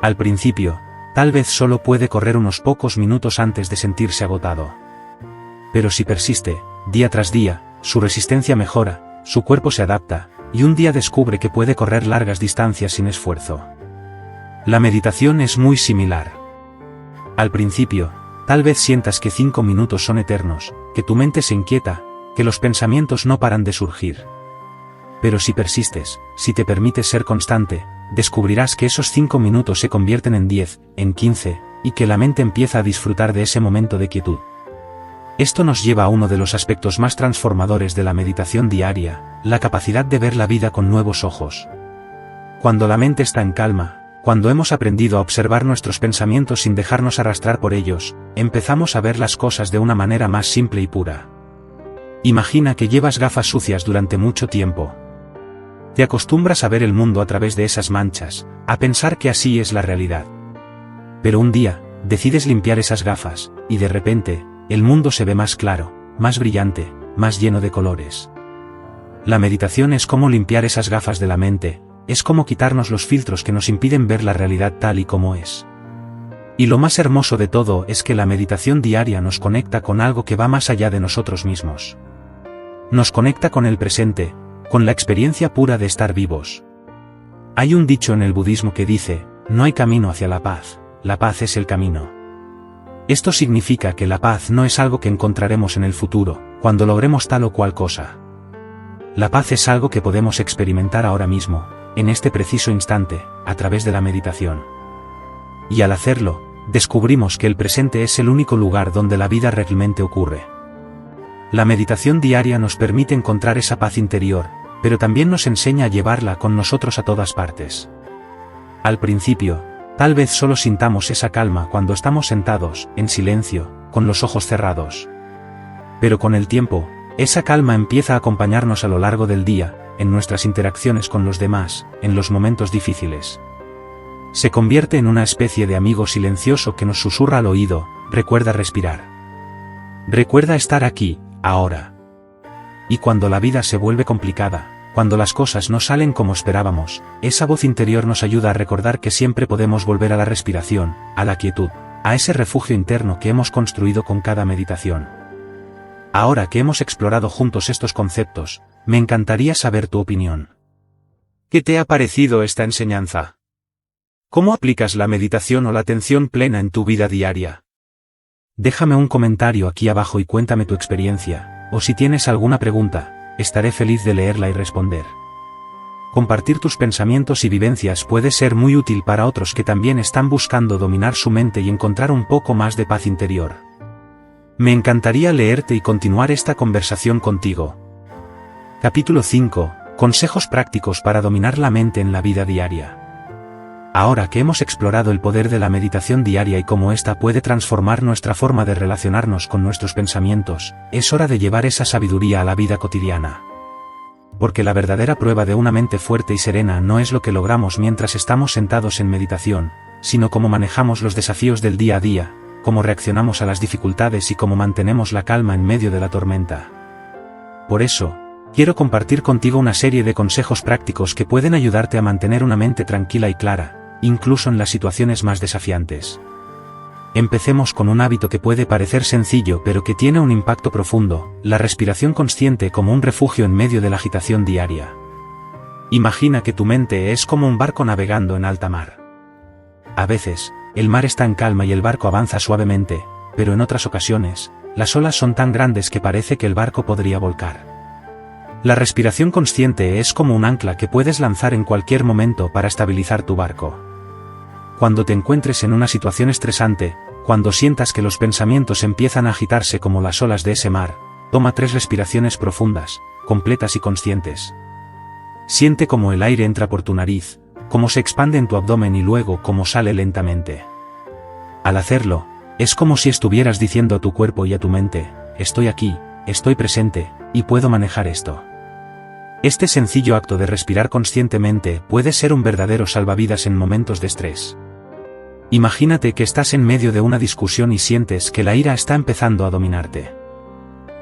[SPEAKER 1] Al principio, tal vez solo puede correr unos pocos minutos antes de sentirse agotado. Pero si persiste, día tras día, su resistencia mejora, su cuerpo se adapta, y un día descubre que puede correr largas distancias sin esfuerzo. La meditación es muy similar. Al principio, tal vez sientas que 5 minutos son eternos, que tu mente se inquieta, que los pensamientos no paran de surgir. Pero si persistes, si te permites ser constante, descubrirás que esos 5 minutos se convierten en 10, en 15, y que la mente empieza a disfrutar de ese momento de quietud. Esto nos lleva a uno de los aspectos más transformadores de la meditación diaria, la capacidad de ver la vida con nuevos ojos. Cuando la mente está en calma, cuando hemos aprendido a observar nuestros pensamientos sin dejarnos arrastrar por ellos, empezamos a ver las cosas de una manera más simple y pura. Imagina que llevas gafas sucias durante mucho tiempo. Te acostumbras a ver el mundo a través de esas manchas, a pensar que así es la realidad. Pero un día, decides limpiar esas gafas, y de repente, el mundo se ve más claro, más brillante, más lleno de colores. La meditación es como limpiar esas gafas de la mente, es como quitarnos los filtros que nos impiden ver la realidad tal y como es. Y lo más hermoso de todo es que la meditación diaria nos conecta con algo que va más allá de nosotros mismos. Nos conecta con el presente, con la experiencia pura de estar vivos. Hay un dicho en el budismo que dice, no hay camino hacia la paz es el camino. Esto significa que la paz no es algo que encontraremos en el futuro, cuando logremos tal o cual cosa. La paz es algo que podemos experimentar ahora mismo, en este preciso instante, a través de la meditación. Y al hacerlo, descubrimos que el presente es el único lugar donde la vida realmente ocurre. La meditación diaria nos permite encontrar esa paz interior, pero también nos enseña a llevarla con nosotros a todas partes. Al principio, tal vez solo sintamos esa calma cuando estamos sentados, en silencio, con los ojos cerrados. Pero con el tiempo, esa calma empieza a acompañarnos a lo largo del día, en nuestras interacciones con los demás, en los momentos difíciles. Se convierte en una especie de amigo silencioso que nos susurra al oído, recuerda respirar. Recuerda estar aquí, ahora. Y cuando la vida se vuelve complicada, cuando las cosas no salen como esperábamos, esa voz interior nos ayuda a recordar que siempre podemos volver a la respiración, a la quietud, a ese refugio interno que hemos construido con cada meditación. Ahora que hemos explorado juntos estos conceptos, me encantaría saber tu opinión. ¿Qué te ha parecido esta enseñanza? ¿Cómo aplicas la meditación o la atención plena en tu vida diaria? Déjame un comentario aquí abajo y cuéntame tu experiencia, o si tienes alguna pregunta, estaré feliz de leerla y responder. Compartir tus pensamientos y vivencias puede ser muy útil para otros que también están buscando dominar su mente y encontrar un poco más de paz interior. Me encantaría leerte y continuar esta conversación contigo. Capítulo 5. Consejos prácticos para dominar la mente en la vida diaria. Ahora que hemos explorado el poder de la meditación diaria y cómo ésta puede transformar nuestra forma de relacionarnos con nuestros pensamientos, es hora de llevar esa sabiduría a la vida cotidiana. Porque la verdadera prueba de una mente fuerte y serena no es lo que logramos mientras estamos sentados en meditación, sino cómo manejamos los desafíos del día a día, cómo reaccionamos a las dificultades y cómo mantenemos la calma en medio de la tormenta. Por eso, quiero compartir contigo una serie de consejos prácticos que pueden ayudarte a mantener una mente tranquila y clara, incluso en las situaciones más desafiantes. Empecemos con un hábito que puede parecer sencillo pero que tiene un impacto profundo, la respiración consciente como un refugio en medio de la agitación diaria. Imagina que tu mente es como un barco navegando en alta mar. A veces, el mar está en calma y el barco avanza suavemente, pero en otras ocasiones, las olas son tan grandes que parece que el barco podría volcar. La respiración consciente es como un ancla que puedes lanzar en cualquier momento para estabilizar tu barco. Cuando te encuentres en una situación estresante, cuando sientas que los pensamientos empiezan a agitarse como las olas de ese mar, toma 3 respiraciones profundas, completas y conscientes. Siente cómo el aire entra por tu nariz, cómo se expande en tu abdomen y luego cómo sale lentamente. Al hacerlo, es como si estuvieras diciendo a tu cuerpo y a tu mente: estoy aquí, estoy presente, y puedo manejar esto. Este sencillo acto de respirar conscientemente puede ser un verdadero salvavidas en momentos de estrés. Imagínate que estás en medio de una discusión y sientes que la ira está empezando a dominarte.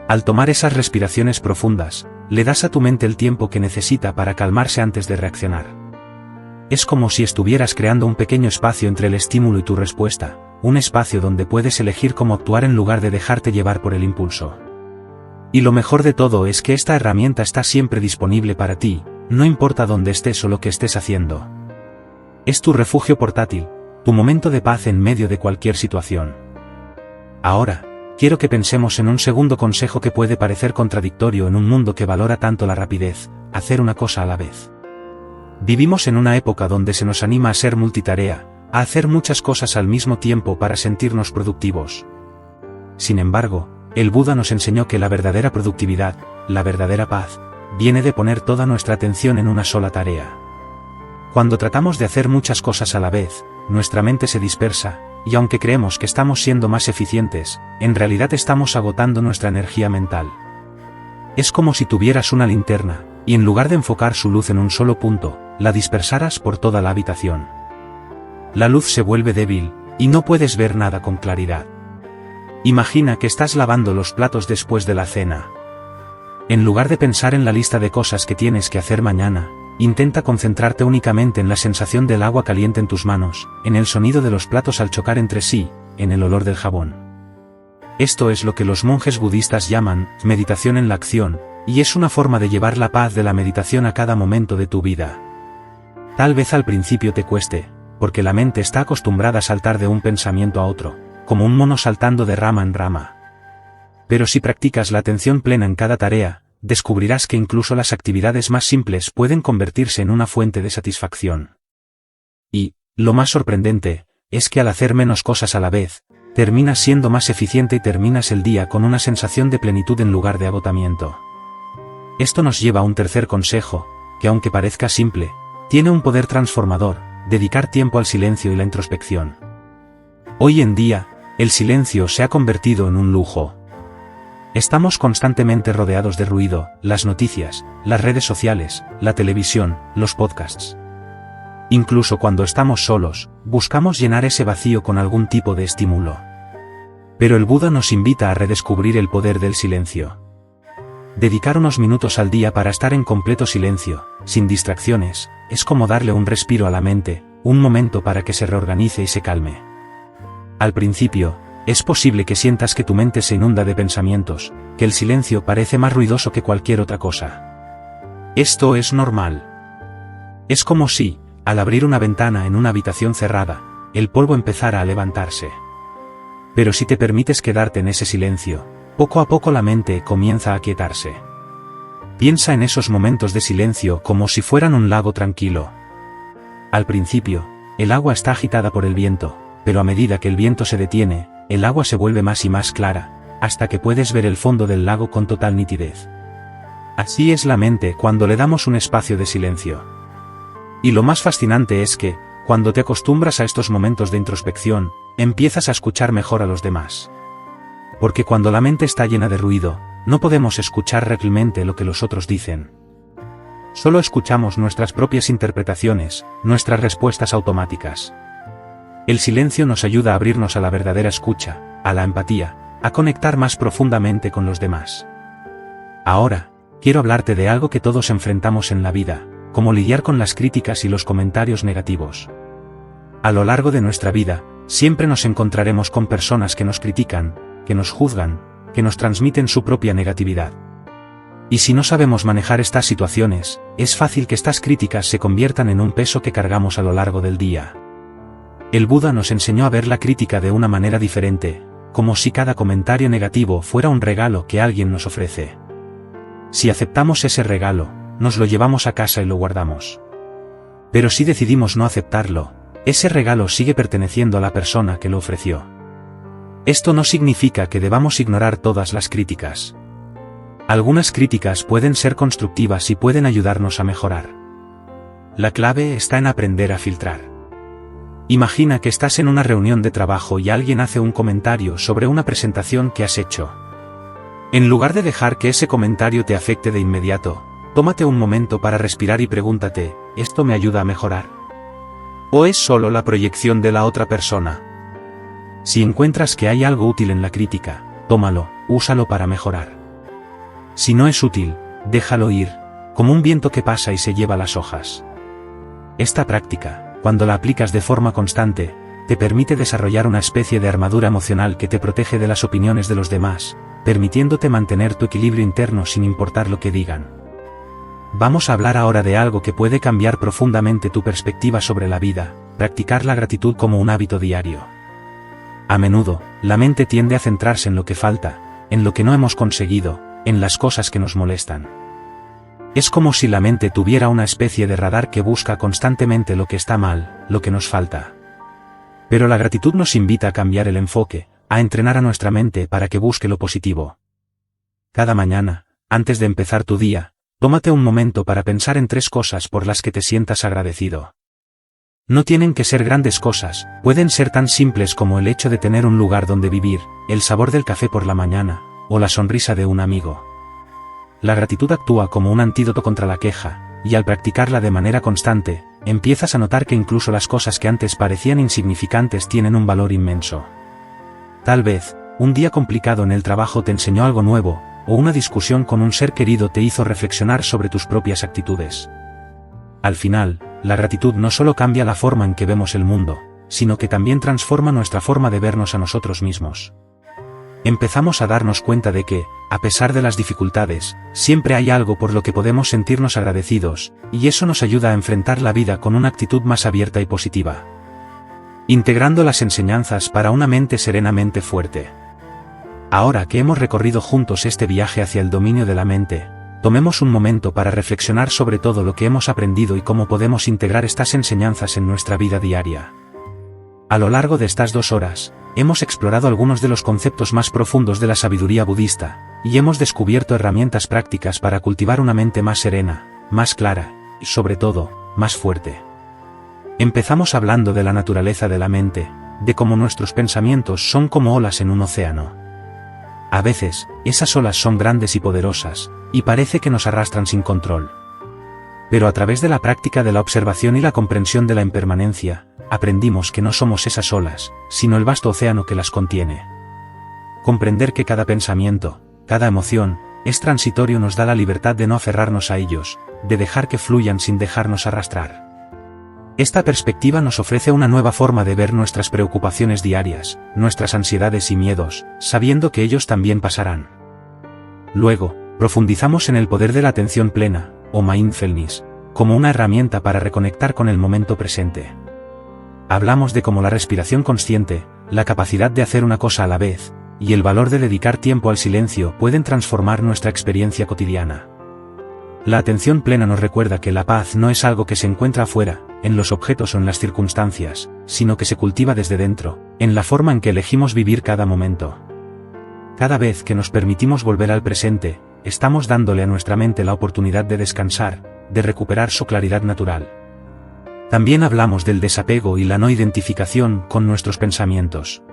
[SPEAKER 1] Al tomar esas respiraciones profundas, le das a tu mente el tiempo que necesita para calmarse antes de reaccionar. Es como si estuvieras creando un pequeño espacio entre el estímulo y tu respuesta, un espacio donde puedes elegir cómo actuar en lugar de dejarte llevar por el impulso. Y lo mejor de todo es que esta herramienta está siempre disponible para ti, no importa dónde estés o lo que estés haciendo. Es tu refugio portátil, tu momento de paz en medio de cualquier situación. Ahora, quiero que pensemos en un segundo consejo que puede parecer contradictorio en un mundo que valora tanto la rapidez: hacer una cosa a la vez. Vivimos en una época donde se nos anima a ser multitarea, a hacer muchas cosas al mismo tiempo para sentirnos productivos. Sin embargo, el Buda nos enseñó que la verdadera productividad, la verdadera paz, viene de poner toda nuestra atención en una sola tarea. Cuando tratamos de hacer muchas cosas a la vez, nuestra mente se dispersa, y aunque creemos que estamos siendo más eficientes, en realidad estamos agotando nuestra energía mental. Es como si tuvieras una linterna, y en lugar de enfocar su luz en un solo punto, la dispersaras por toda la habitación. La luz se vuelve débil, y no puedes ver nada con claridad. Imagina que estás lavando los platos después de la cena. En lugar de pensar en la lista de cosas que tienes que hacer mañana, intenta concentrarte únicamente en la sensación del agua caliente en tus manos, en el sonido de los platos al chocar entre sí, en el olor del jabón. Esto es lo que los monjes budistas llaman meditación en la acción, y es una forma de llevar la paz de la meditación a cada momento de tu vida. Tal vez al principio te cueste, porque la mente está acostumbrada a saltar de un pensamiento a otro, como un mono saltando de rama en rama. Pero si practicas la atención plena en cada tarea, descubrirás que incluso las actividades más simples pueden convertirse en una fuente de satisfacción. Y, lo más sorprendente, es que al hacer menos cosas a la vez, terminas siendo más eficiente y terminas el día con una sensación de plenitud en lugar de agotamiento. Esto nos lleva a un tercer consejo, que aunque parezca simple, tiene un poder transformador: dedicar tiempo al silencio y la introspección. Hoy en día, el silencio se ha convertido en un lujo. Estamos constantemente rodeados de ruido: las noticias, las redes sociales, la televisión, los podcasts. Incluso cuando estamos solos, buscamos llenar ese vacío con algún tipo de estímulo. Pero el Buda nos invita a redescubrir el poder del silencio. Dedicar unos minutos al día para estar en completo silencio, sin distracciones, es como darle un respiro a la mente, un momento para que se reorganice y se calme. Al principio, es posible que sientas que tu mente se inunda de pensamientos, que el silencio parece más ruidoso que cualquier otra cosa. Esto es normal. Es como si, al abrir una ventana en una habitación cerrada, el polvo empezara a levantarse. Pero si te permites quedarte en ese silencio, poco a poco la mente comienza a aquietarse. Piensa en esos momentos de silencio como si fueran un lago tranquilo. Al principio, el agua está agitada por el viento, pero a medida que el viento se detiene, el agua se vuelve más y más clara, hasta que puedes ver el fondo del lago con total nitidez. Así es la mente cuando le damos un espacio de silencio. Y lo más fascinante es que, cuando te acostumbras a estos momentos de introspección, empiezas a escuchar mejor a los demás. Porque cuando la mente está llena de ruido, no podemos escuchar realmente lo que los otros dicen. Solo escuchamos nuestras propias interpretaciones, nuestras respuestas automáticas. El silencio nos ayuda a abrirnos a la verdadera escucha, a la empatía, a conectar más profundamente con los demás. Ahora, quiero hablarte de algo que todos enfrentamos en la vida, como lidiar con las críticas y los comentarios negativos. A lo largo de nuestra vida, siempre nos encontraremos con personas que nos critican, que nos juzgan, que nos transmiten su propia negatividad. Y si no sabemos manejar estas situaciones, es fácil que estas críticas se conviertan en un peso que cargamos a lo largo del día. El Buda nos enseñó a ver la crítica de una manera diferente, como si cada comentario negativo fuera un regalo que alguien nos ofrece. Si aceptamos ese regalo, nos lo llevamos a casa y lo guardamos. Pero si decidimos no aceptarlo, ese regalo sigue perteneciendo a la persona que lo ofreció. Esto no significa que debamos ignorar todas las críticas. Algunas críticas pueden ser constructivas y pueden ayudarnos a mejorar. La clave está en aprender a filtrar. Imagina que estás en una reunión de trabajo y alguien hace un comentario sobre una presentación que has hecho. En lugar de dejar que ese comentario te afecte de inmediato, tómate un momento para respirar y pregúntate, ¿esto me ayuda a mejorar? ¿O es solo la proyección de la otra persona? Si encuentras que hay algo útil en la crítica, tómalo, úsalo para mejorar. Si no es útil, déjalo ir, como un viento que pasa y se lleva las hojas. Esta práctica, cuando la aplicas de forma constante, te permite desarrollar una especie de armadura emocional que te protege de las opiniones de los demás, permitiéndote mantener tu equilibrio interno sin importar lo que digan. Vamos a hablar ahora de algo que puede cambiar profundamente tu perspectiva sobre la vida, practicar la gratitud como un hábito diario. A menudo, la mente tiende a centrarse en lo que falta, en lo que no hemos conseguido, en las cosas que nos molestan. Es como si la mente tuviera una especie de radar que busca constantemente lo que está mal, lo que nos falta. Pero la gratitud nos invita a cambiar el enfoque, a entrenar a nuestra mente para que busque lo positivo. Cada mañana, antes de empezar tu día, tómate un momento para pensar en 3 cosas por las que te sientas agradecido. No tienen que ser grandes cosas, pueden ser tan simples como el hecho de tener un lugar donde vivir, el sabor del café por la mañana, o la sonrisa de un amigo. La gratitud actúa como un antídoto contra la queja, y al practicarla de manera constante, empiezas a notar que incluso las cosas que antes parecían insignificantes tienen un valor inmenso. Tal vez, un día complicado en el trabajo te enseñó algo nuevo, o una discusión con un ser querido te hizo reflexionar sobre tus propias actitudes. Al final, la gratitud no solo cambia la forma en que vemos el mundo, sino que también transforma nuestra forma de vernos a nosotros mismos. Empezamos a darnos cuenta de que, a pesar de las dificultades, siempre hay algo por lo que podemos sentirnos agradecidos, y eso nos ayuda a enfrentar la vida con una actitud más abierta y positiva. Integrando las enseñanzas para una mente serenamente fuerte. Ahora que hemos recorrido juntos este viaje hacia el dominio de la mente, tomemos un momento para reflexionar sobre todo lo que hemos aprendido y cómo podemos integrar estas enseñanzas en nuestra vida diaria. A lo largo de estas 2 horas, hemos explorado algunos de los conceptos más profundos de la sabiduría budista, y hemos descubierto herramientas prácticas para cultivar una mente más serena, más clara, y sobre todo, más fuerte. Empezamos hablando de la naturaleza de la mente, de cómo nuestros pensamientos son como olas en un océano. A veces, esas olas son grandes y poderosas, y parece que nos arrastran sin control. Pero a través de la práctica de la observación y la comprensión de la impermanencia, aprendimos que no somos esas olas, sino el vasto océano que las contiene. Comprender que cada pensamiento, cada emoción, es transitorio nos da la libertad de no aferrarnos a ellos, de dejar que fluyan sin dejarnos arrastrar. Esta perspectiva nos ofrece una nueva forma de ver nuestras preocupaciones diarias, nuestras ansiedades y miedos, sabiendo que ellos también pasarán. Luego, profundizamos en el poder de la atención plena, o mindfulness, como una herramienta para reconectar con el momento presente. Hablamos de cómo la respiración consciente, la capacidad de hacer una cosa a la vez, y el valor de dedicar tiempo al silencio pueden transformar nuestra experiencia cotidiana. La atención plena nos recuerda que la paz no es algo que se encuentra afuera, en los objetos o en las circunstancias, sino que se cultiva desde dentro, en la forma en que elegimos vivir cada momento. Cada vez que nos permitimos volver al presente, estamos dándole a nuestra mente la oportunidad de descansar, de recuperar su claridad natural. También hablamos del desapego y la no identificación con nuestros pensamientos.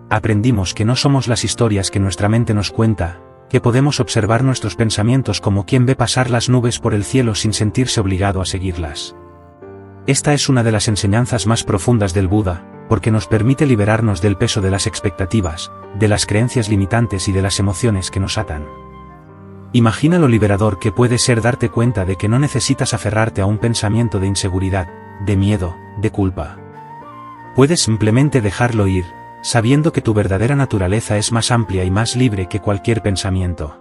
[SPEAKER 1] Aprendimos que no somos las historias que nuestra mente nos cuenta, que podemos observar nuestros pensamientos como quien ve pasar las nubes por el cielo sin sentirse obligado a seguirlas. Esta es una de las enseñanzas más profundas del Buda, porque nos permite liberarnos del peso de las expectativas, de las creencias limitantes y de las emociones que nos atan. Imagina lo liberador que puede ser darte cuenta de que no necesitas aferrarte a un pensamiento de inseguridad, de miedo, de culpa. Puedes simplemente dejarlo ir, sabiendo que tu verdadera naturaleza es más amplia y más libre que cualquier pensamiento.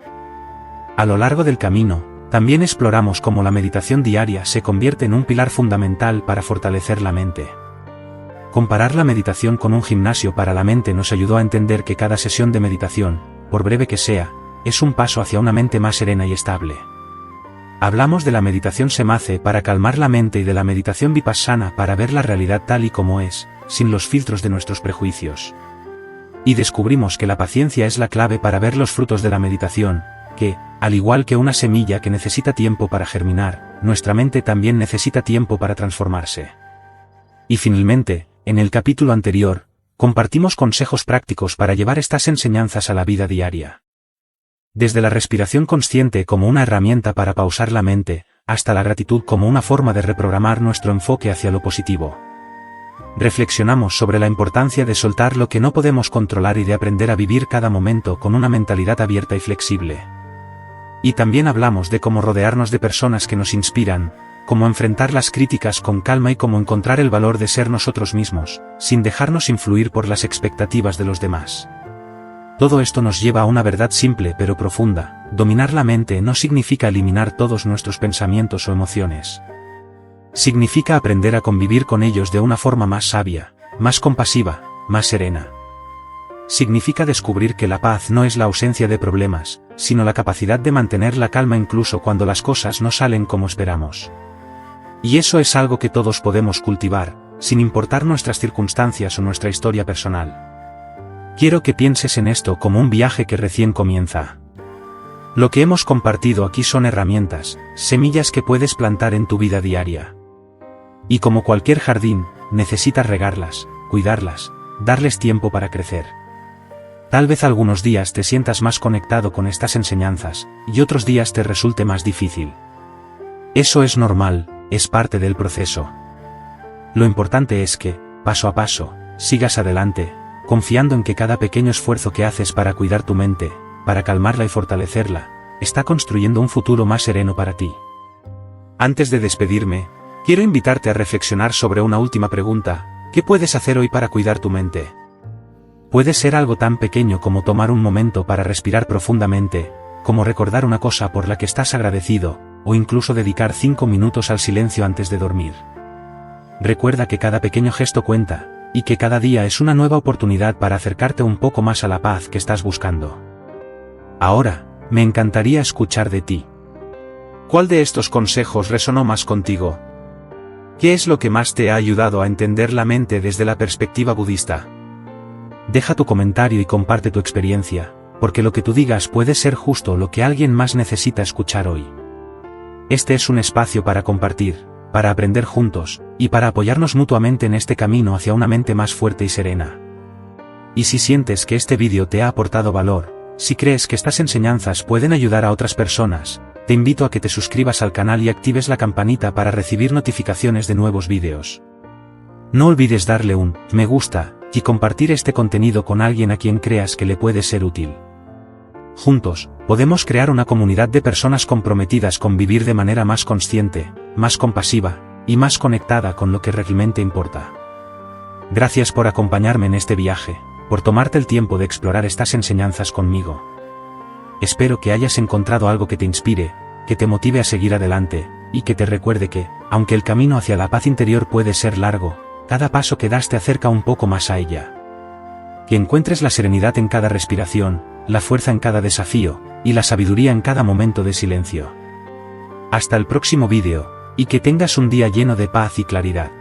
[SPEAKER 1] A lo largo del camino, también exploramos cómo la meditación diaria se convierte en un pilar fundamental para fortalecer la mente. Comparar la meditación con un gimnasio para la mente nos ayudó a entender que cada sesión de meditación, por breve que sea, es un paso hacia una mente más serena y estable. Hablamos de la meditación Samatha para calmar la mente y de la meditación Vipassana para ver la realidad tal y como es, sin los filtros de nuestros prejuicios. Y descubrimos que la paciencia es la clave para ver los frutos de la meditación, que, al igual que una semilla que necesita tiempo para germinar, nuestra mente también necesita tiempo para transformarse. Y finalmente, en el capítulo anterior, compartimos consejos prácticos para llevar estas enseñanzas a la vida diaria. Desde la respiración consciente como una herramienta para pausar la mente, hasta la gratitud como una forma de reprogramar nuestro enfoque hacia lo positivo. Reflexionamos sobre la importancia de soltar lo que no podemos controlar y de aprender a vivir cada momento con una mentalidad abierta y flexible. Y también hablamos de cómo rodearnos de personas que nos inspiran, cómo enfrentar las críticas con calma y cómo encontrar el valor de ser nosotros mismos, sin dejarnos influir por las expectativas de los demás. Todo esto nos lleva a una verdad simple pero profunda: dominar la mente no significa eliminar todos nuestros pensamientos o emociones. Significa aprender a convivir con ellos de una forma más sabia, más compasiva, más serena. Significa descubrir que la paz no es la ausencia de problemas, sino la capacidad de mantener la calma incluso cuando las cosas no salen como esperamos. Y eso es algo que todos podemos cultivar, sin importar nuestras circunstancias o nuestra historia personal. Quiero que pienses en esto como un viaje que recién comienza. Lo que hemos compartido aquí son herramientas, semillas que puedes plantar en tu vida diaria. Y como cualquier jardín, necesitas regarlas, cuidarlas, darles tiempo para crecer. Tal vez algunos días te sientas más conectado con estas enseñanzas, y otros días te resulte más difícil. Eso es normal, es parte del proceso. Lo importante es que, paso a paso, sigas adelante, confiando en que cada pequeño esfuerzo que haces para cuidar tu mente, para calmarla y fortalecerla, está construyendo un futuro más sereno para ti. Antes de despedirme, quiero invitarte a reflexionar sobre una última pregunta: ¿qué puedes hacer hoy para cuidar tu mente? Puede ser algo tan pequeño como tomar un momento para respirar profundamente, como recordar una cosa por la que estás agradecido, o incluso dedicar 5 minutos al silencio antes de dormir. Recuerda que cada pequeño gesto cuenta, y que cada día es una nueva oportunidad para acercarte un poco más a la paz que estás buscando. Ahora, me encantaría escuchar de ti. ¿Cuál de estos consejos resonó más contigo? ¿Qué es lo que más te ha ayudado a entender la mente desde la perspectiva budista? Deja tu comentario y comparte tu experiencia, porque lo que tú digas puede ser justo lo que alguien más necesita escuchar hoy. Este es un espacio para compartir, para aprender juntos, y para apoyarnos mutuamente en este camino hacia una mente más fuerte y serena. Y si sientes que este vídeo te ha aportado valor, si crees que estas enseñanzas pueden ayudar a otras personas, te invito a que te suscribas al canal y actives la campanita para recibir notificaciones de nuevos vídeos. No olvides darle un me gusta y compartir este contenido con alguien a quien creas que le puede ser útil. Juntos, podemos crear una comunidad de personas comprometidas con vivir de manera más consciente, más compasiva, y más conectada con lo que realmente importa. Gracias por acompañarme en este viaje, por tomarte el tiempo de explorar estas enseñanzas conmigo. Espero que hayas encontrado algo que te inspire, que te motive a seguir adelante, y que te recuerde que, aunque el camino hacia la paz interior puede ser largo, cada paso que das te acerca un poco más a ella. Que encuentres la serenidad en cada respiración, la fuerza en cada desafío, y la sabiduría en cada momento de silencio. Hasta el próximo vídeo, y que tengas un día lleno de paz y claridad.